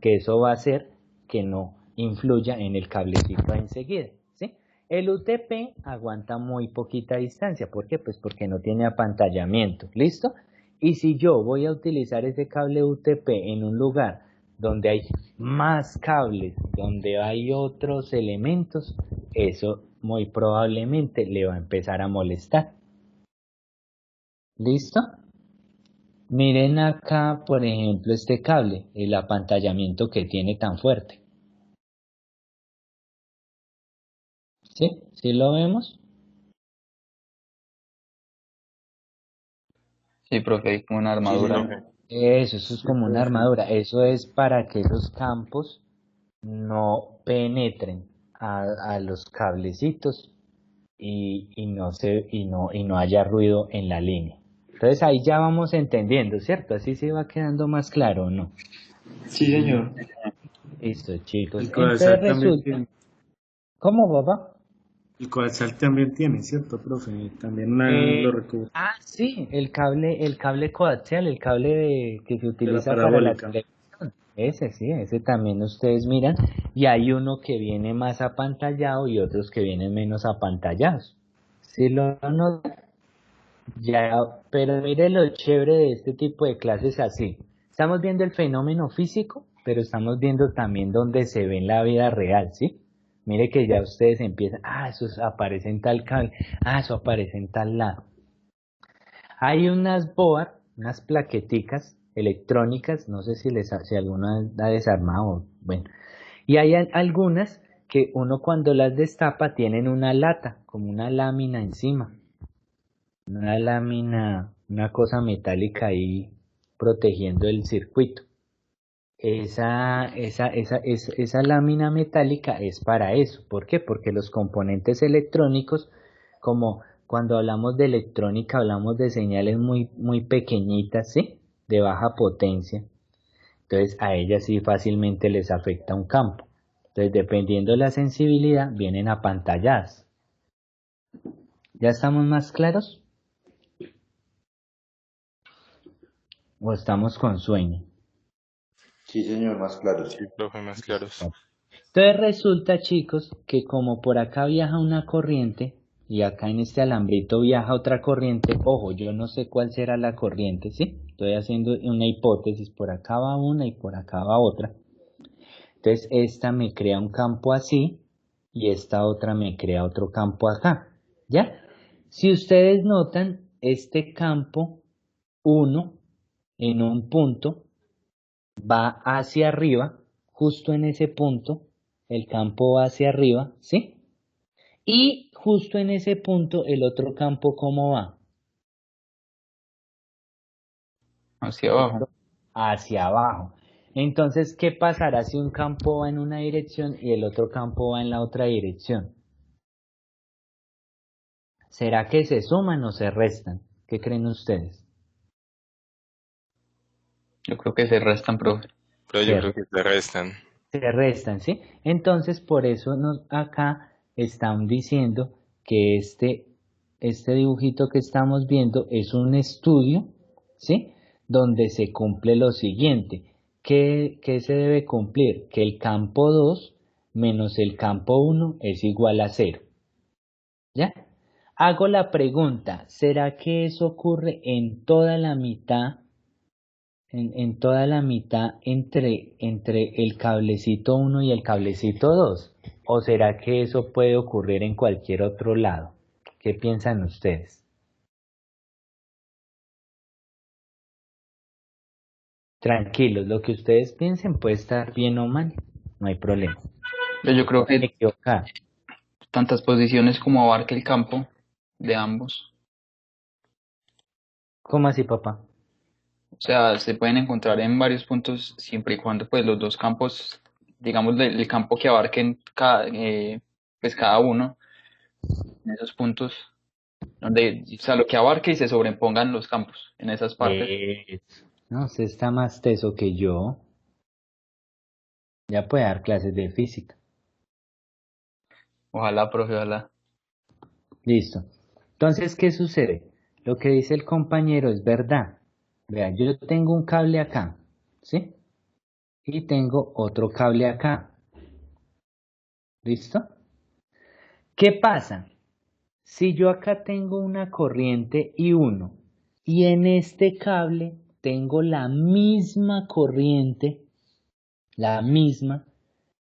Speaker 2: eso va a hacer que no influya en el cablecito enseguida, ¿sí? El UTP aguanta muy poquita distancia. ¿Por qué? Pues porque no tiene apantallamiento. ¿Listo? Y si yo voy a utilizar ese cable UTP en un lugar donde hay más cables, donde hay otros elementos, eso muy probablemente le va a empezar a molestar. ¿Listo? Miren acá, por ejemplo, este cable, el apantallamiento que tiene tan fuerte. ¿Sí? ¿Sí lo vemos?
Speaker 6: Sí, profe, hay como una
Speaker 5: Sí,
Speaker 6: armadura.
Speaker 5: profe.
Speaker 2: Eso es
Speaker 1: Sí,
Speaker 2: como una
Speaker 1: profe.
Speaker 2: armadura. Eso es para que esos campos no penetren a los cablecitos y no haya ruido en la línea. Entonces ahí ya vamos entendiendo, ¿cierto? Así se va quedando más claro, ¿o no?
Speaker 3: Sí, señor.
Speaker 2: Listo, chicos.
Speaker 1: El
Speaker 2: Entonces
Speaker 1: coaxial también
Speaker 2: resulta,
Speaker 1: tiene.
Speaker 2: ¿cómo, papá?
Speaker 1: El coaxial también tiene, ¿cierto, profe? También lo recubre
Speaker 2: Sí, el cable coaxial, que se
Speaker 1: de la
Speaker 2: utiliza para la
Speaker 1: parabólica.
Speaker 2: televisión. Ese sí, ese también ustedes miran. Y hay uno que viene más apantallado y otros que vienen menos apantallados. Si lo notan, ya, pero mire lo chévere de este tipo de clases así. Estamos viendo el fenómeno físico, pero estamos viendo también dónde se ve en la vida real, ¿sí? Mire que ya ustedes empiezan, aparece en tal cable, eso aparece en tal lado. Hay unas board, unas plaqueticas electrónicas, no sé si alguna ha desarmado, bueno, y hay algunas que uno cuando las destapa tienen una lata, como una lámina encima, una lámina, una cosa metálica ahí protegiendo el circuito. Esa lámina metálica es para eso. ¿Por qué? Porque los componentes electrónicos, como cuando hablamos de electrónica, hablamos de señales muy pequeñitas, ¿sí? De baja potencia. Entonces a ellas sí fácilmente les afecta un campo. Entonces dependiendo de la sensibilidad, vienen apantalladas. ¿Ya estamos más claros? ¿O estamos con sueño?
Speaker 4: Sí, señor, más claros.
Speaker 5: Sí, profe, más claros.
Speaker 2: Entonces resulta, chicos, que como por acá viaja una corriente y acá en este alambrito viaja otra corriente, ojo, yo no sé cuál será la corriente, ¿sí? Estoy haciendo una hipótesis, por acá va una y por acá va otra. Entonces esta me crea un campo así y esta otra me crea otro campo acá, ¿ya? Si ustedes notan, este campo 1 en un punto va hacia arriba, justo en ese punto, el campo va hacia arriba, ¿sí? Y justo en ese punto, el otro campo, ¿cómo va?
Speaker 6: Hacia
Speaker 2: El
Speaker 6: abajo.
Speaker 2: otro hacia abajo. Entonces, ¿qué pasará si un campo va en una dirección y el otro campo va en la otra dirección? ¿Será que se suman o se restan? ¿Qué creen ustedes?
Speaker 6: Yo creo que se restan, profe.
Speaker 5: Pero yo
Speaker 2: Se
Speaker 5: creo que se restan.
Speaker 2: se restan, ¿sí? Entonces, por eso acá están diciendo que este dibujito que estamos viendo es un estudio, ¿sí? Donde se cumple lo siguiente. ¿Qué se debe cumplir? Que el campo 2 menos el campo 1 es igual a 0, ¿ya? Hago la pregunta, ¿será que eso ocurre en toda la mitad en toda la mitad entre el cablecito 1 y el cablecito 2? ¿O será que eso puede ocurrir en cualquier otro lado? ¿Qué piensan ustedes? Tranquilos, lo que ustedes piensen puede estar bien o mal, no hay problema.
Speaker 6: Pero yo creo
Speaker 2: ¿O me
Speaker 6: que
Speaker 2: equivocar?
Speaker 6: tantas posiciones como abarque el campo de ambos.
Speaker 2: ¿Cómo así, papá?
Speaker 6: O sea, se pueden encontrar en varios puntos siempre y cuando pues los dos campos, digamos el campo que abarquen pues cada uno en esos puntos, donde, o sea, lo que abarque y se sobrepongan los campos en esas partes.
Speaker 2: No, usted está más teso que yo. Ya puede dar clases de física.
Speaker 6: Ojalá, profe, ojalá.
Speaker 2: Listo. Entonces, ¿qué sucede? Lo que dice el compañero es verdad. Vea, yo tengo un cable acá, ¿sí? Y tengo otro cable acá. ¿Listo? ¿Qué pasa? Si yo acá tengo una corriente I1 y en este cable tengo la misma corriente, la misma,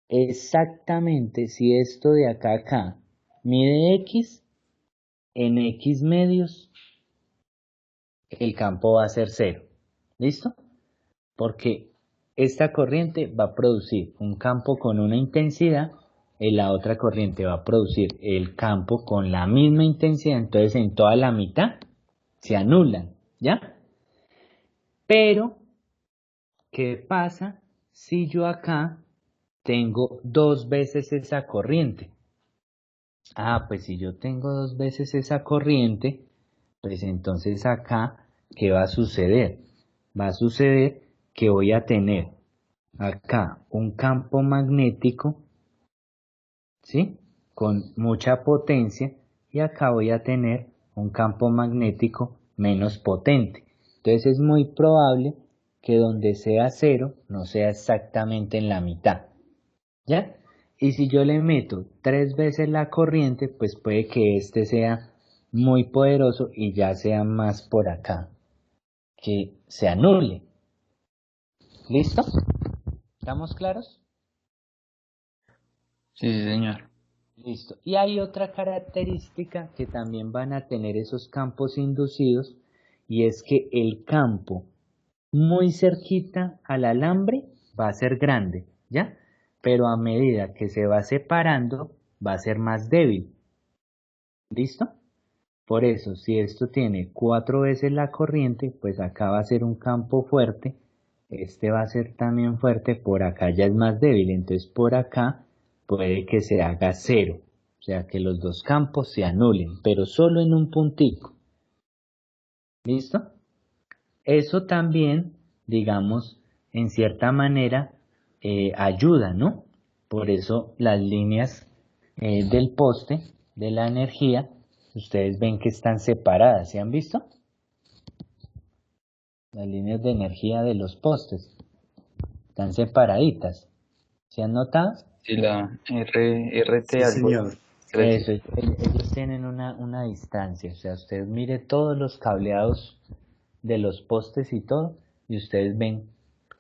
Speaker 2: exactamente si esto de acá a acá mide X, en X medios el campo va a ser cero. ¿Listo? Porque esta corriente va a producir un campo con una intensidad y la otra corriente va a producir el campo con la misma intensidad, entonces en toda la mitad se anulan, ¿ya? Pero, ¿qué pasa si yo acá tengo dos veces esa corriente? Ah, pues si yo tengo dos veces esa corriente, pues entonces acá, ¿qué va a suceder? Va a suceder que voy a tener acá un campo magnético, ¿sí? Con mucha potencia y acá voy a tener un campo magnético menos potente. Entonces es muy probable que donde sea cero no sea exactamente en la mitad, ¿ya? Y si yo le meto tres veces la corriente, pues puede que este sea muy poderoso y ya sea más por acá, que se anule. ¿Listo? ¿Estamos claros?
Speaker 6: Sí, sí, señor.
Speaker 2: Listo. Y hay otra característica que también van a tener esos campos inducidos y es que el campo muy cerquita al alambre va a ser grande, ¿ya? Pero a medida que se va separando va a ser más débil. ¿Listo? Por eso, si esto tiene cuatro veces la corriente, pues acá va a ser un campo fuerte, este va a ser también fuerte, por acá ya es más débil, entonces por acá puede que se haga cero, o sea que los dos campos se anulen, pero solo en un puntico. ¿Listo? Eso también, digamos, en cierta manera ayuda, ¿no? Por eso las líneas del poste de la energía, ustedes ven que están separadas, ¿se han visto? Las líneas de energía de los postes están separaditas, ¿se han notado?
Speaker 6: Sí, la RT
Speaker 1: Sí,
Speaker 6: algo
Speaker 1: señor.
Speaker 6: 13.
Speaker 2: Eso, ellos tienen una distancia, o sea, usted mire todos los cableados de los postes y todo, y ustedes ven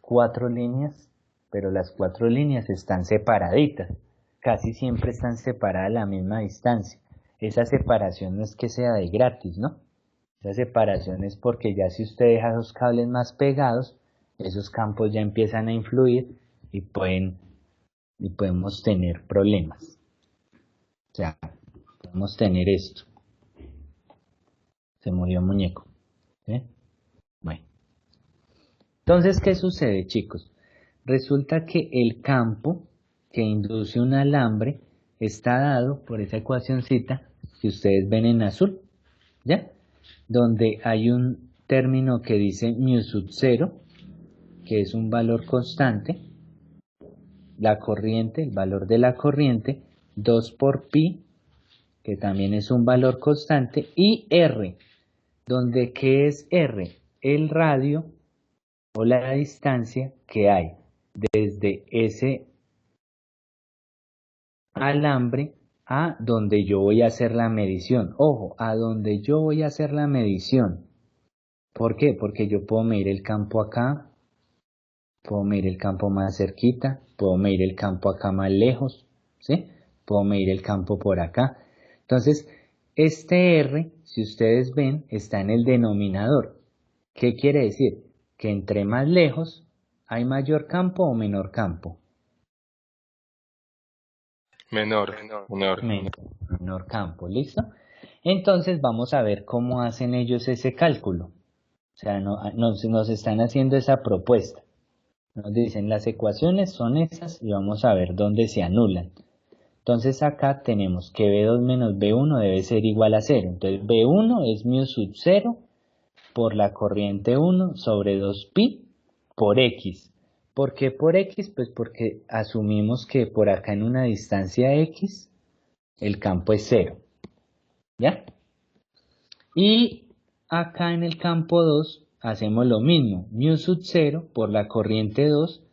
Speaker 2: cuatro líneas, pero las cuatro líneas están separaditas, casi siempre están separadas a la misma distancia. Esa separación no es que sea de gratis, ¿no? Esa separación es porque ya si usted deja esos cables más pegados, esos campos ya empiezan a influir y podemos tener problemas. O sea, podemos tener esto. Se murió el muñeco. ¿Sí? Bueno. Entonces, ¿qué sucede, chicos? Resulta que el campo que induce un alambre está dado por esa ecuacioncita que ustedes ven en azul, ¿ya? Donde hay un término que dice mu sub 0, que es un valor constante, la corriente, el valor de la corriente, 2 por pi, que también es un valor constante, y R, donde ¿qué es R? El radio o la distancia que hay desde ese alambre a donde yo voy a hacer la medición. Ojo, a donde yo voy a hacer la medición. ¿Por qué? Porque yo puedo medir el campo acá, puedo medir el campo más cerquita, puedo medir el campo acá más lejos, ¿sí? Puedo medir el campo por acá. Entonces, este R, si ustedes ven, está en el denominador. ¿Qué quiere decir? Que entre más lejos hay mayor campo o menor campo.
Speaker 5: Menor, menor.
Speaker 2: menor campo, ¿listo? Entonces vamos a ver cómo hacen ellos ese cálculo. O sea, nos están haciendo esa propuesta. Nos dicen las ecuaciones son esas y vamos a ver dónde se anulan. Entonces acá tenemos que B2 menos B1 debe ser igual a 0. Entonces B1 es mu sub 0 por la corriente 1 sobre 2pi por x. ¿Por qué por x? Pues porque asumimos que por acá en una distancia x el campo es 0. ¿Ya? Y acá en el campo 2 hacemos lo mismo. Mu sub 0 por la corriente 2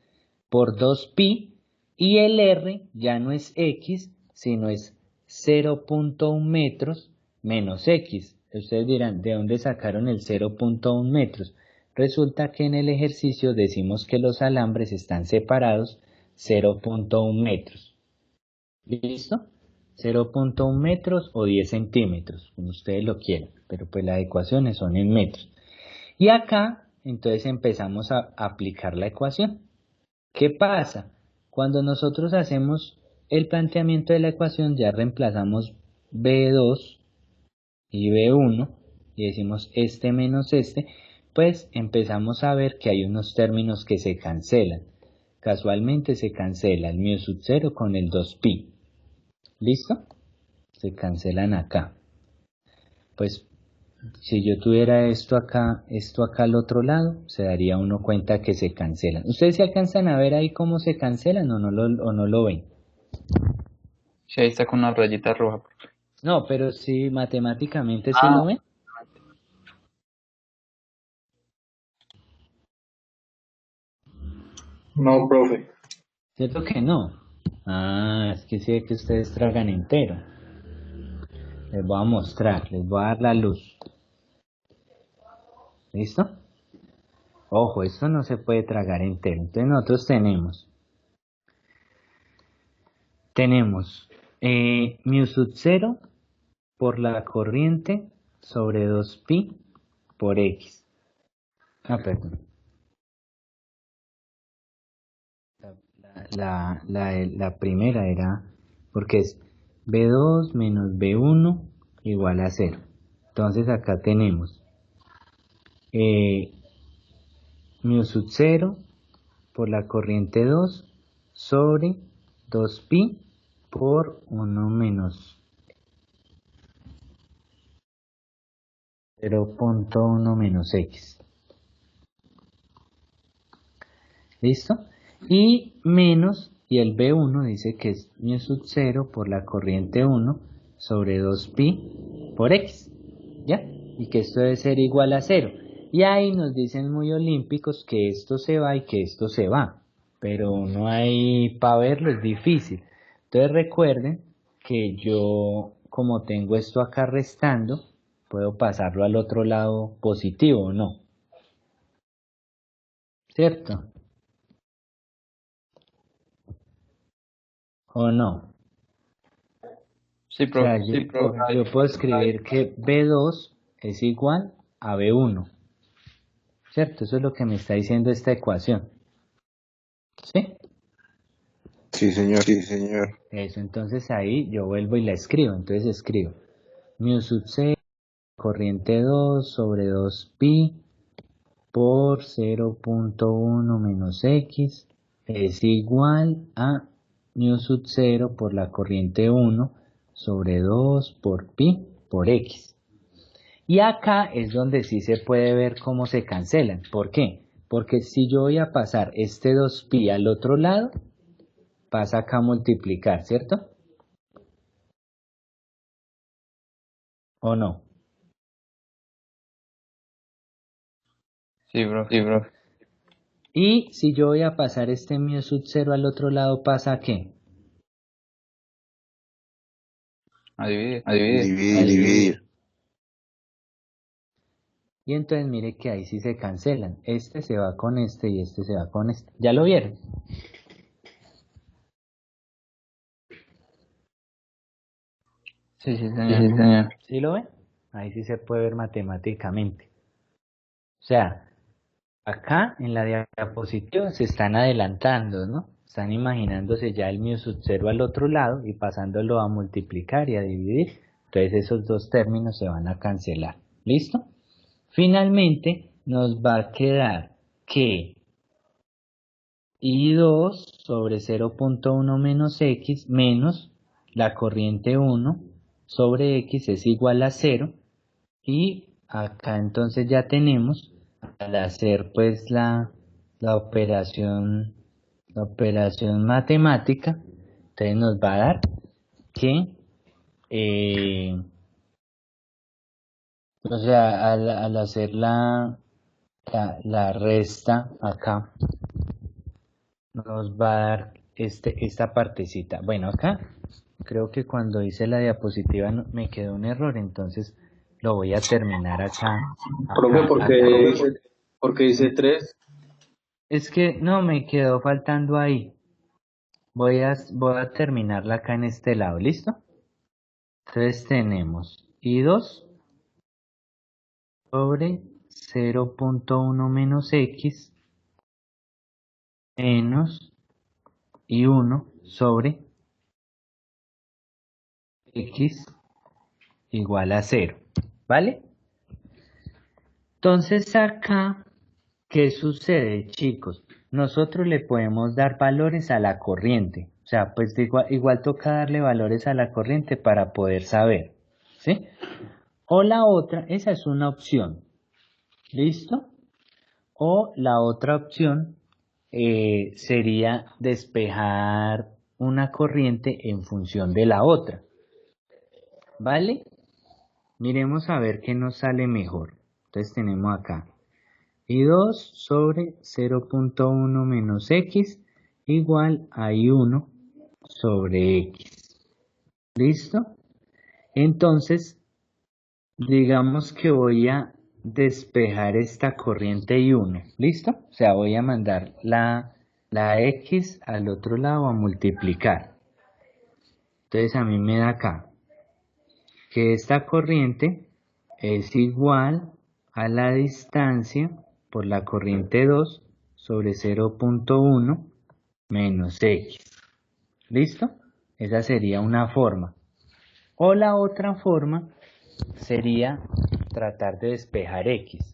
Speaker 2: por 2pi. Y el R ya no es X, sino es 0.1 metros menos X. Ustedes dirán, ¿de dónde sacaron el 0.1 metros? Resulta que en el ejercicio decimos que los alambres están separados 0.1 metros. ¿Listo? 0.1 metros o 10 centímetros, como ustedes lo quieran, pero pues las ecuaciones son en metros. Y acá, entonces empezamos a aplicar la ecuación. ¿Qué pasa? Cuando nosotros hacemos el planteamiento de la ecuación, ya reemplazamos B2 y B1 y decimos este menos este, pues empezamos a ver que hay unos términos que se cancelan. Casualmente se cancela el mu sub 0 con el 2pi. ¿Listo? Se cancelan acá. Pues si yo tuviera esto acá al otro lado, se daría uno cuenta que se cancelan. ¿Ustedes se alcanzan a ver ahí cómo se cancelan o no lo ven?
Speaker 6: Sí, ahí está con una rayita roja.
Speaker 2: No, pero sí, matemáticamente sí lo ven.
Speaker 3: No, profe.
Speaker 2: ¿Cierto que no? Ah, es que sí es que ustedes tragan entero. Les voy a mostrar, les voy a dar la luz. ¿Listo? Ojo, esto no se puede tragar entero. Entonces nosotros tenemos mu sub 0 por la corriente sobre 2pi por x. Perdón. La primera era, porque es B2 menos B1 igual a 0. Entonces acá tenemos mu sub 0 por la corriente 2 sobre 2pi por 1 menos 0.1 menos x. ¿Listo? Y menos, y el B1 dice que es mu sub 0 por la corriente 1 sobre 2pi por x. ¿Ya? Y que esto debe ser igual a 0. Y ahí nos dicen muy olímpicos que esto se va y que esto se va. Pero no hay, para verlo es difícil. Entonces recuerden que yo, como tengo esto acá restando, puedo pasarlo al otro lado positivo o no. ¿Cierto? ¿O no?
Speaker 6: Sí,
Speaker 2: O sea,
Speaker 6: profe.
Speaker 2: yo puedo escribir que B2 es igual a B1. ¿Cierto? Eso es lo que me está diciendo esta ecuación. ¿Sí?
Speaker 4: Sí, señor. Sí, señor.
Speaker 2: Eso, entonces ahí yo vuelvo y la escribo. Entonces escribo mu sub 0 corriente 2 sobre 2pi por 0.1 menos x es igual a mu sub 0 por la corriente 1 sobre 2 por pi por x. Y acá es donde sí se puede ver cómo se cancelan. ¿Por qué? Porque si yo voy a pasar este 2pi al otro lado, pasa acá a multiplicar, ¿cierto? ¿O no?
Speaker 6: Sí, profe.
Speaker 2: Y si yo voy a pasar este mu sub 0 al otro lado, ¿pasa qué?
Speaker 6: A dividir.
Speaker 4: Dividir.
Speaker 2: Y entonces mire que ahí sí se cancelan. Este se va con este y este se va con este. ¿Ya lo vieron?
Speaker 6: Sí, señor.
Speaker 2: ¿Sí lo ven? Ahí sí se puede ver matemáticamente. O sea, acá en la diapositiva se están adelantando, ¿no? Están imaginándose ya el mu sub 0 al otro lado y pasándolo a multiplicar y a dividir. Entonces esos dos términos se van a cancelar. ¿Listo? Finalmente nos va a quedar que I2 sobre 0.1 menos X menos la corriente 1 sobre X es igual a 0. Y acá entonces ya tenemos, al hacer pues la operación matemática, entonces nos va a dar que, o sea, al hacer la resta acá, nos va a dar esta partecita. Bueno, acá creo que cuando hice la diapositiva me quedó un error, entonces lo voy a terminar acá.
Speaker 3: Profe, ¿por qué dice 3?
Speaker 2: Es que no, me quedó faltando ahí. Voy a terminarla acá en este lado, ¿listo? Entonces tenemos I2 sobre 0.1 menos X menos I1 sobre X igual a 0, ¿vale? Entonces acá, ¿qué sucede, chicos? Nosotros le podemos dar valores a la corriente. O sea, pues igual toca darle valores a la corriente para poder saber, ¿sí? O la otra, esa es una opción, ¿listo? O la otra opción sería despejar una corriente en función de la otra, ¿vale? Miremos a ver qué nos sale mejor. Entonces tenemos acá I2 sobre 0.1 menos X igual a I1 sobre X. ¿Listo? Entonces, digamos que voy a despejar esta corriente I1. ¿Listo? O sea, voy a mandar la X al otro lado a multiplicar. Entonces a mí me da acá que esta corriente es igual a la distancia por la corriente 2 sobre 0.1 menos X. ¿Listo? Esa sería una forma. O la otra forma sería tratar de despejar X.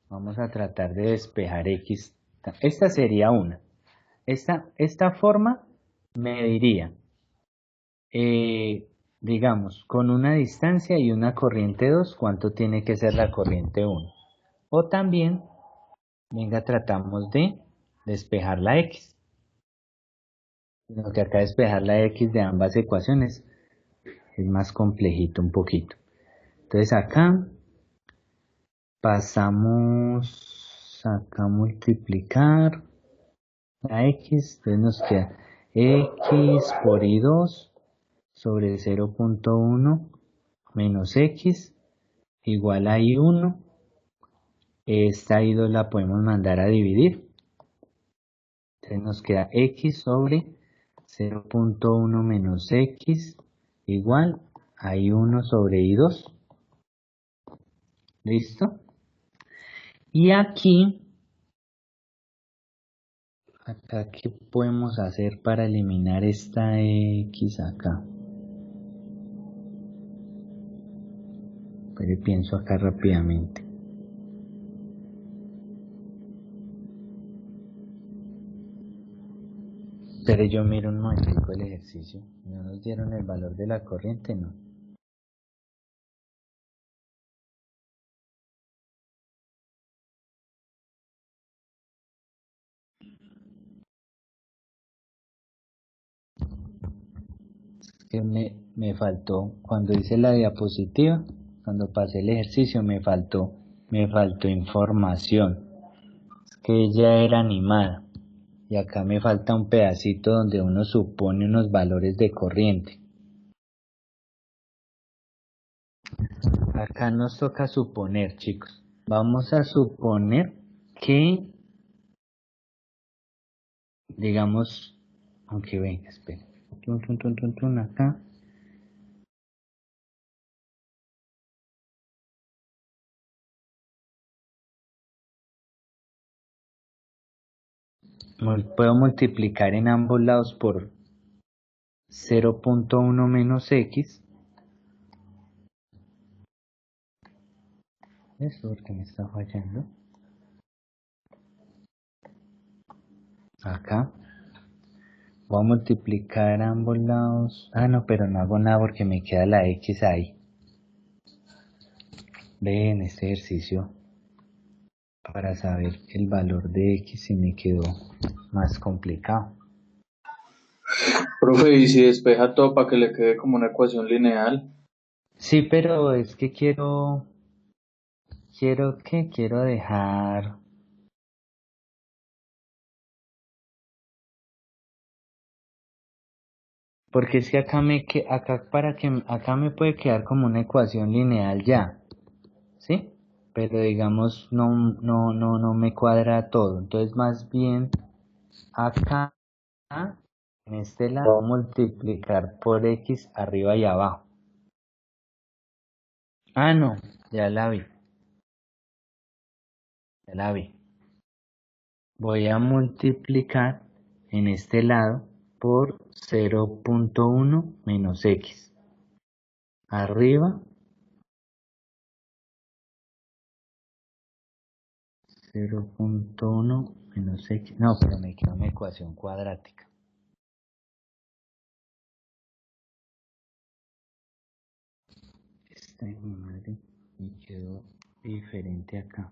Speaker 2: Vamos a tratar de despejar X. Esta sería una. Esta forma me diría, digamos, con una distancia y una corriente 2, ¿cuánto tiene que ser la corriente 1? O también, venga, tratamos de despejar la X. Sino que acá despejar la X de ambas ecuaciones es más complejito un poquito. Entonces acá pasamos acá a multiplicar la X, entonces nos queda X por I2 sobre 0.1 menos X igual a I1. Esta I2 la podemos mandar a dividir. Entonces nos queda X sobre 0.1 menos X igual a I1 sobre I2. ¿Listo? Y aquí, acá, ¿qué podemos hacer para eliminar esta X acá? Pero pienso acá rápidamente. Pero yo miro un momentico el ejercicio. ¿No nos dieron el valor de la corriente? No. Es que me faltó, cuando hice la diapositiva, cuando pasé el ejercicio, me faltó información. Es que ella era animada. Y acá me falta un pedacito donde uno supone unos valores de corriente. Acá nos toca suponer, chicos. Vamos a suponer que, digamos, aunque venga, espera. Acá. Puedo multiplicar en ambos lados por 0.1 menos x. Eso porque me está fallando. Acá. Voy a multiplicar ambos lados. Ah, no, pero no hago nada porque me queda la x ahí. Ven, este ejercicio para saber el valor de x y me quedó más complicado.
Speaker 3: Profe, y si despeja todo para que le quede como una ecuación lineal.
Speaker 2: Sí, pero es que quiero dejar, porque es que acá me puede quedar como una ecuación lineal ya, ¿sí? Pero digamos no me cuadra todo, entonces más bien acá en este lado voy a multiplicar por x arriba y abajo. Ah, no, ya la vi. Voy a multiplicar en este lado por 0.1 menos x. Arriba 0.1 menos x. No, pero me queda una ecuación cuadrática. Mi madre, me quedó diferente acá.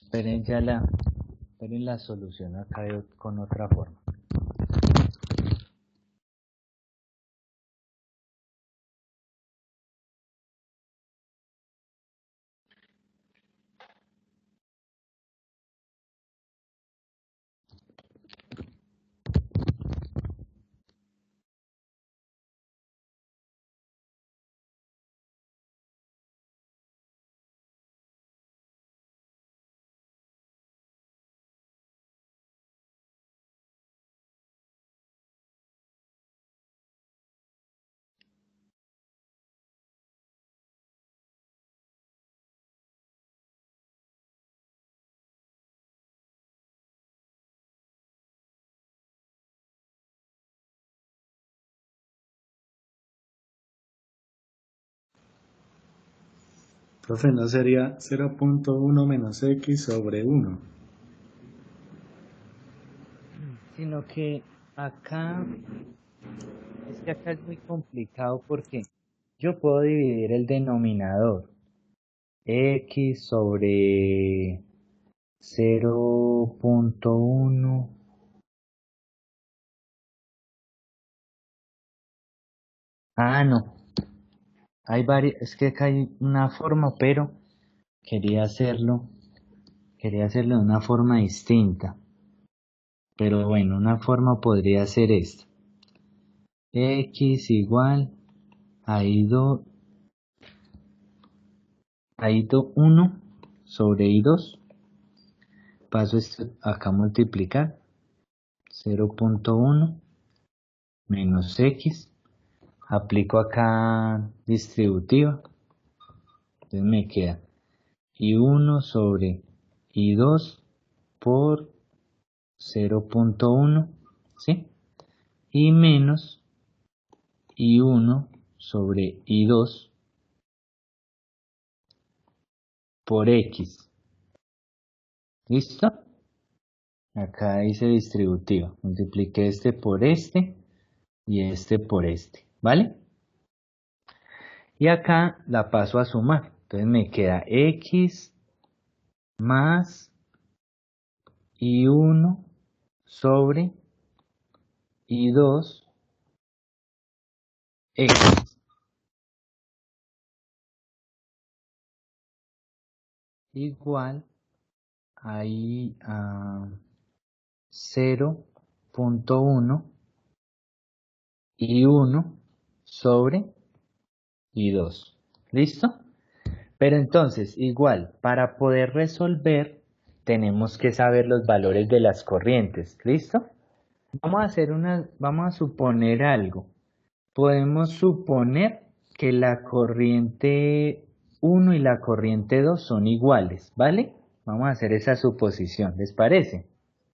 Speaker 2: Esperen la solución acá con otra forma.
Speaker 1: Profe, ¿no sería 0.1 menos x sobre 1?
Speaker 2: Sino que acá, acá es muy complicado porque yo puedo dividir el denominador x sobre 0.1. Ah, no. Es que acá hay una forma, pero quería hacerlo, de una forma distinta. Pero bueno, una forma podría ser esta. X igual a I2, 1 sobre I2. Paso esto acá a multiplicar. 0.1 menos X. Aplico acá distributiva. Entonces me queda I1 sobre I2 por 0.1, ¿sí? Y menos I1 sobre I2 por X. ¿Listo? Acá dice distributiva. Multipliqué este por este y este por este. ¿Vale? Y acá la paso a sumar. Entonces me queda X más I1 sobre I2 X igual a 0.1 I1 sobre I2. ¿Listo? Pero entonces, igual, para poder resolver, tenemos que saber los valores de las corrientes. ¿Listo? Vamos a suponer algo. Podemos suponer que la corriente 1 y la corriente 2 son iguales, ¿vale? Vamos a hacer esa suposición, ¿les parece?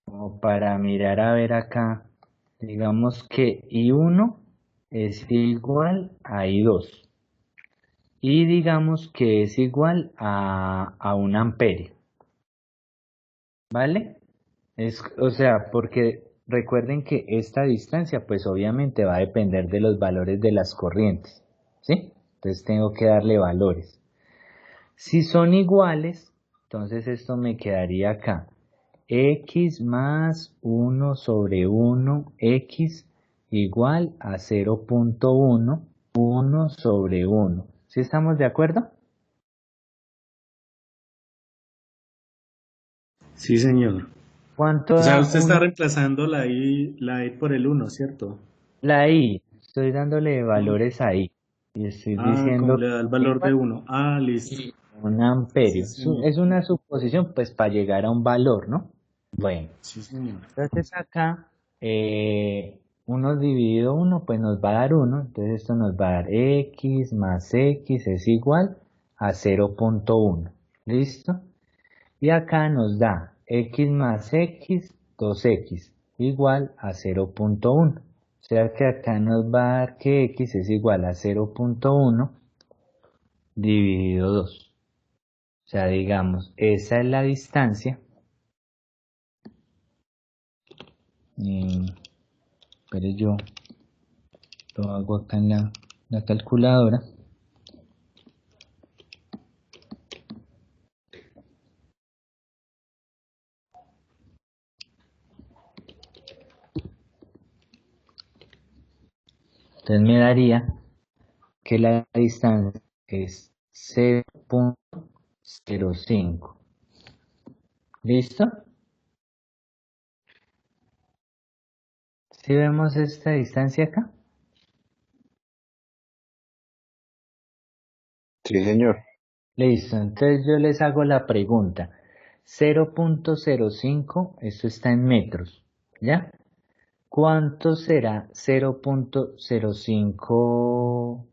Speaker 2: Como para mirar a ver acá, digamos que I1 es igual a I2 y digamos que es igual a 1 amperio, ¿vale? O sea, porque recuerden que esta distancia pues obviamente va a depender de los valores de las corrientes, ¿sí? Entonces tengo que darle valores. Si son iguales, entonces esto me quedaría acá. X más 1 sobre 1, X igual a 0.1, 1 sobre 1. ¿Sí estamos de acuerdo?
Speaker 1: Sí, señor.
Speaker 2: ¿Cuánto
Speaker 1: O sea,
Speaker 2: da
Speaker 1: usted está
Speaker 2: 1?
Speaker 1: reemplazando la I por el uno, ¿cierto?
Speaker 2: La I. Estoy dándole valores ahí. Y estoy
Speaker 1: Como
Speaker 2: diciendo
Speaker 1: le da el
Speaker 2: que
Speaker 1: valor de
Speaker 2: igual
Speaker 1: uno. Listo.
Speaker 2: y un
Speaker 1: Sí,
Speaker 2: amperio.
Speaker 1: señor.
Speaker 2: Es una suposición pues para llegar a un valor, ¿no? Bueno,
Speaker 1: Sí, señor.
Speaker 2: entonces acá 1 dividido 1 pues nos va a dar 1. Entonces esto nos va a dar X más X es igual a 0.1. ¿Listo? Y acá nos da X más X, 2X, igual a 0.1. O sea que acá nos va a dar que X es igual a 0.1 dividido 2. O sea, digamos, esa es la distancia. Pero yo lo hago acá en la calculadora. Entonces me daría que la distancia es 0.05. ¿Listo? ¿Sí vemos esta distancia acá?
Speaker 4: Sí, señor.
Speaker 2: Listo, entonces yo les hago la pregunta. 0.05, esto está en metros, ¿ya? ¿Cuánto será 0.05?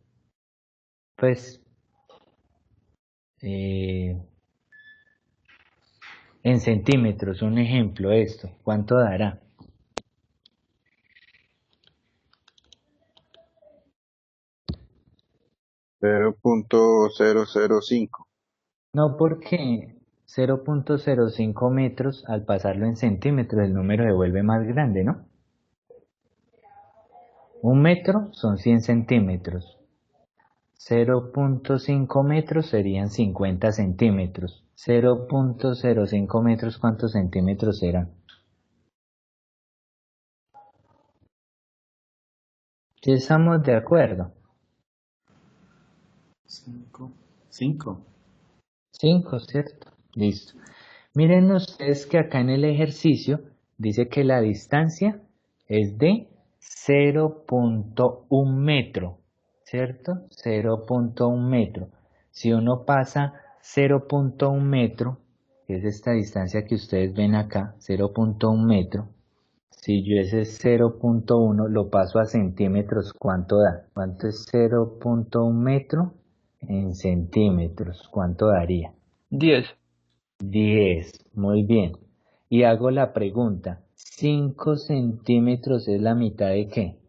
Speaker 2: Pues, eh, en centímetros, un ejemplo esto, ¿cuánto dará?
Speaker 4: 0.005.
Speaker 2: No, porque 0.05 metros, al pasarlo en centímetros, el número se vuelve más grande, ¿no? Un metro son 100 centímetros. 0.5 metros serían 50 centímetros. 0.05 metros, ¿cuántos centímetros serán? ¿Sí estamos de acuerdo?
Speaker 1: 5. 5.
Speaker 2: 5, ¿cierto? Listo. Miren ustedes que acá en el ejercicio dice que la distancia es de 0.1 metro, ¿cierto? 0.1 metro. Si uno pasa 0.1 metro, que es esta distancia que ustedes ven acá, 0.1 metro, si yo ese 0.1 lo paso a centímetros, ¿cuánto da? ¿Cuánto es 0.1 metro en centímetros? ¿Cuánto daría?
Speaker 6: 10.
Speaker 2: 10, muy bien. Y hago la pregunta, ¿5 centímetros es la mitad de qué?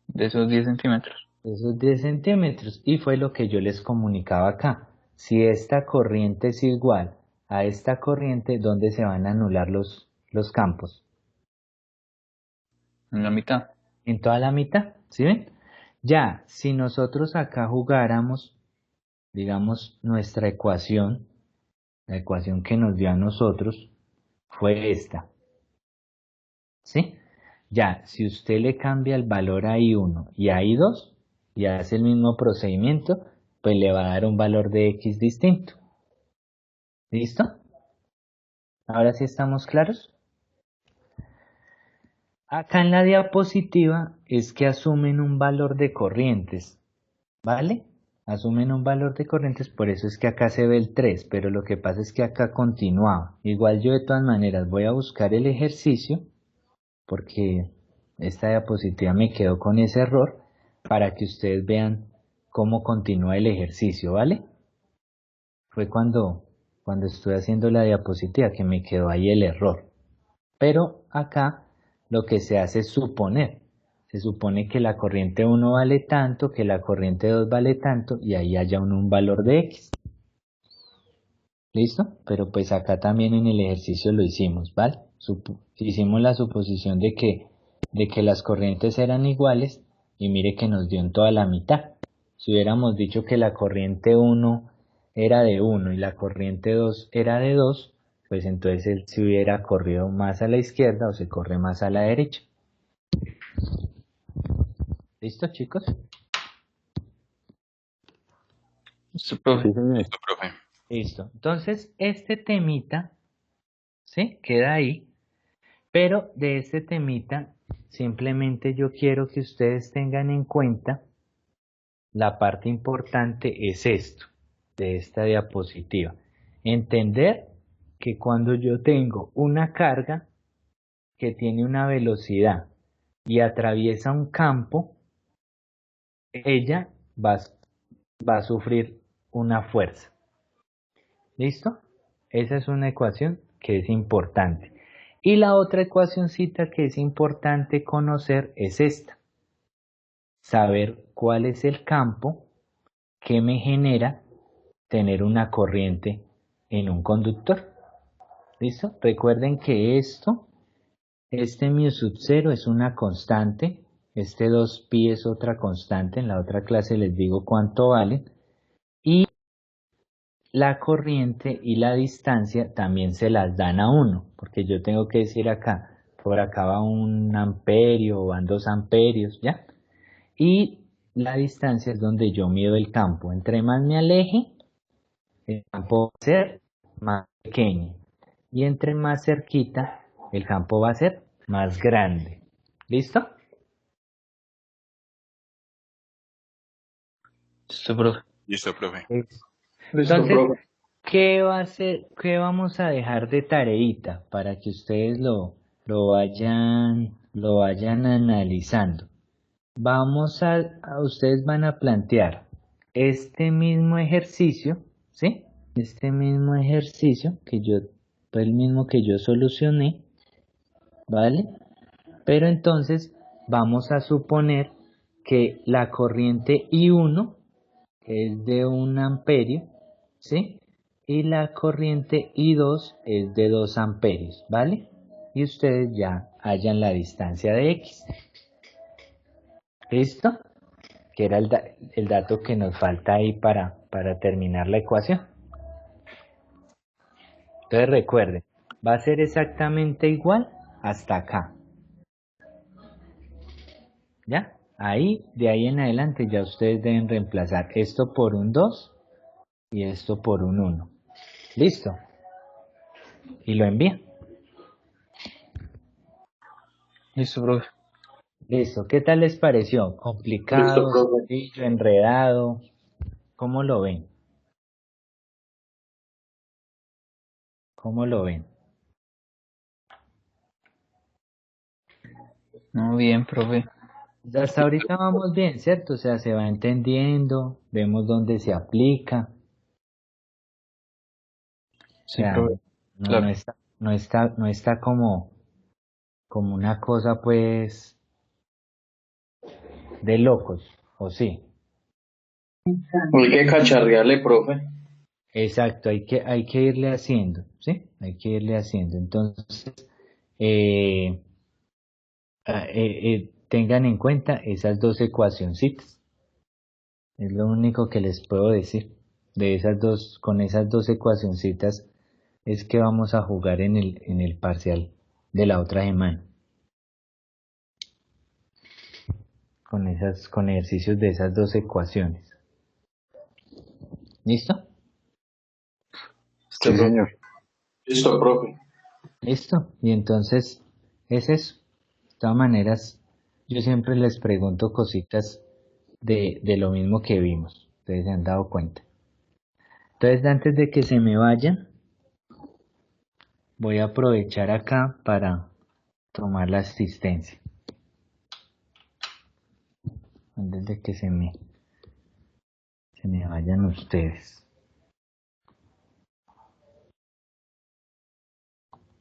Speaker 6: De esos 10 centímetros.
Speaker 2: Esos 10 centímetros. Y fue lo que yo les comunicaba acá. Si esta corriente es igual a esta corriente, ¿dónde se van a anular los campos?
Speaker 6: En la mitad.
Speaker 2: En toda la mitad, ¿sí ven? Ya, si nosotros acá jugáramos, digamos, nuestra ecuación, la ecuación que nos dio a nosotros, fue esta, ¿sí? Ya, si usted le cambia el valor a I1 y a I2 y hace el mismo procedimiento, pues le va a dar un valor de X distinto. ¿Listo? Ahora sí estamos claros. Acá en la diapositiva es que asumen un valor de corrientes, ¿vale? asumen un valor de corrientes, por eso es que acá se ve el 3, pero lo que pasa es que acá continuaba. Igual yo de todas maneras voy a buscar el ejercicio, porque esta diapositiva me quedó con ese error, para que ustedes vean cómo continúa el ejercicio, ¿vale? Fue cuando estuve haciendo la diapositiva que me quedó ahí el error. Pero acá lo que se hace es suponer. Se supone que la corriente 1 vale tanto, que la corriente 2 vale tanto, y ahí haya un valor de X. ¿Listo? Pero pues acá también en el ejercicio lo hicimos, ¿vale? Hicimos la suposición de que las corrientes eran iguales, y mire que nos dio en toda la mitad. Si hubiéramos dicho que la corriente 1 era de 1 y la corriente 2 era de 2, pues entonces él se hubiera corrido más a la izquierda o se corre más a la derecha. ¿Listo, chicos?
Speaker 6: Listo, profe.
Speaker 4: Sí, señor.
Speaker 5: Listo, profe.
Speaker 2: Listo. Entonces, este temita, ¿sí? Queda ahí. Pero de este temita, simplemente yo quiero que ustedes tengan en cuenta la parte importante es esto, de esta diapositiva. Entender que cuando yo tengo una carga que tiene una velocidad y atraviesa un campo, ella va a sufrir una fuerza. ¿Listo? Esa es una ecuación que es importante. Y la otra ecuacioncita que es importante conocer es esta. Saber cuál es el campo que me genera tener una corriente en un conductor. ¿Listo? Recuerden que este mu sub 0 es una constante, este 2pi es otra constante, en la otra clase les digo cuánto vale, y la corriente y la distancia también se las dan a 1, porque yo tengo que decir acá, por acá va 1 amperio, van 2 amperios, ¿ya? Y la distancia es donde yo mido el campo. Entre más me aleje, el campo va a ser más pequeño. Y entre más cerquita, el campo va a ser más grande. ¿Listo?
Speaker 6: Listo, profe.
Speaker 5: Listo, profe.
Speaker 3: Listo,
Speaker 2: Entonces,
Speaker 3: profe.
Speaker 2: ¿qué vamos a dejar de tareita para que ustedes lo vayan analizando? Ustedes van a plantear este mismo ejercicio, ¿sí? Este mismo ejercicio fue el mismo que yo solucioné, ¿vale? Pero entonces vamos a suponer que la corriente I1 es de 1 amperio, ¿sí? Y la corriente I2 es de 2 amperios, ¿vale? Y ustedes ya hallan la distancia de X. ¿Listo? Que era el dato que nos falta ahí para terminar la ecuación. Entonces recuerden, va a ser exactamente igual hasta acá. ¿Ya? De ahí en adelante ya ustedes deben reemplazar esto por un 2 y esto por un 1. ¿Listo? Y lo envían.
Speaker 6: Listo, profe.
Speaker 2: Listo. ¿Qué tal les pareció? ¿Complicado,
Speaker 3: Listo, profe.
Speaker 2: sencillo, enredado? ¿Cómo lo ven? ¿Cómo lo ven?
Speaker 6: No, bien, profe.
Speaker 2: Hasta ahorita vamos bien, ¿cierto? O sea, se va entendiendo, vemos dónde se aplica. O
Speaker 6: Sí,
Speaker 2: sea,
Speaker 6: profe. Claro.
Speaker 2: no está como una cosa, pues, de locos, ¿o sí?
Speaker 3: Hay que cacharrearle, profe.
Speaker 2: Exacto, hay que irle haciendo, ¿sí? Hay que irle haciendo. Entonces, eh, tengan en cuenta esas dos ecuacioncitas. Es lo único que les puedo decir. Con esas dos ecuacioncitas es que vamos a jugar en el parcial de la otra semana. Con ejercicios de esas dos ecuaciones. ¿Listo?
Speaker 4: Sí, señor.
Speaker 3: Listo, profe.
Speaker 2: ¿Listo? Y entonces es eso. De todas maneras, yo siempre les pregunto cositas de lo mismo que vimos. Ustedes se han dado cuenta. Entonces, antes de que se me vayan, voy a aprovechar acá para tomar la asistencia. Antes de que se me vayan ustedes.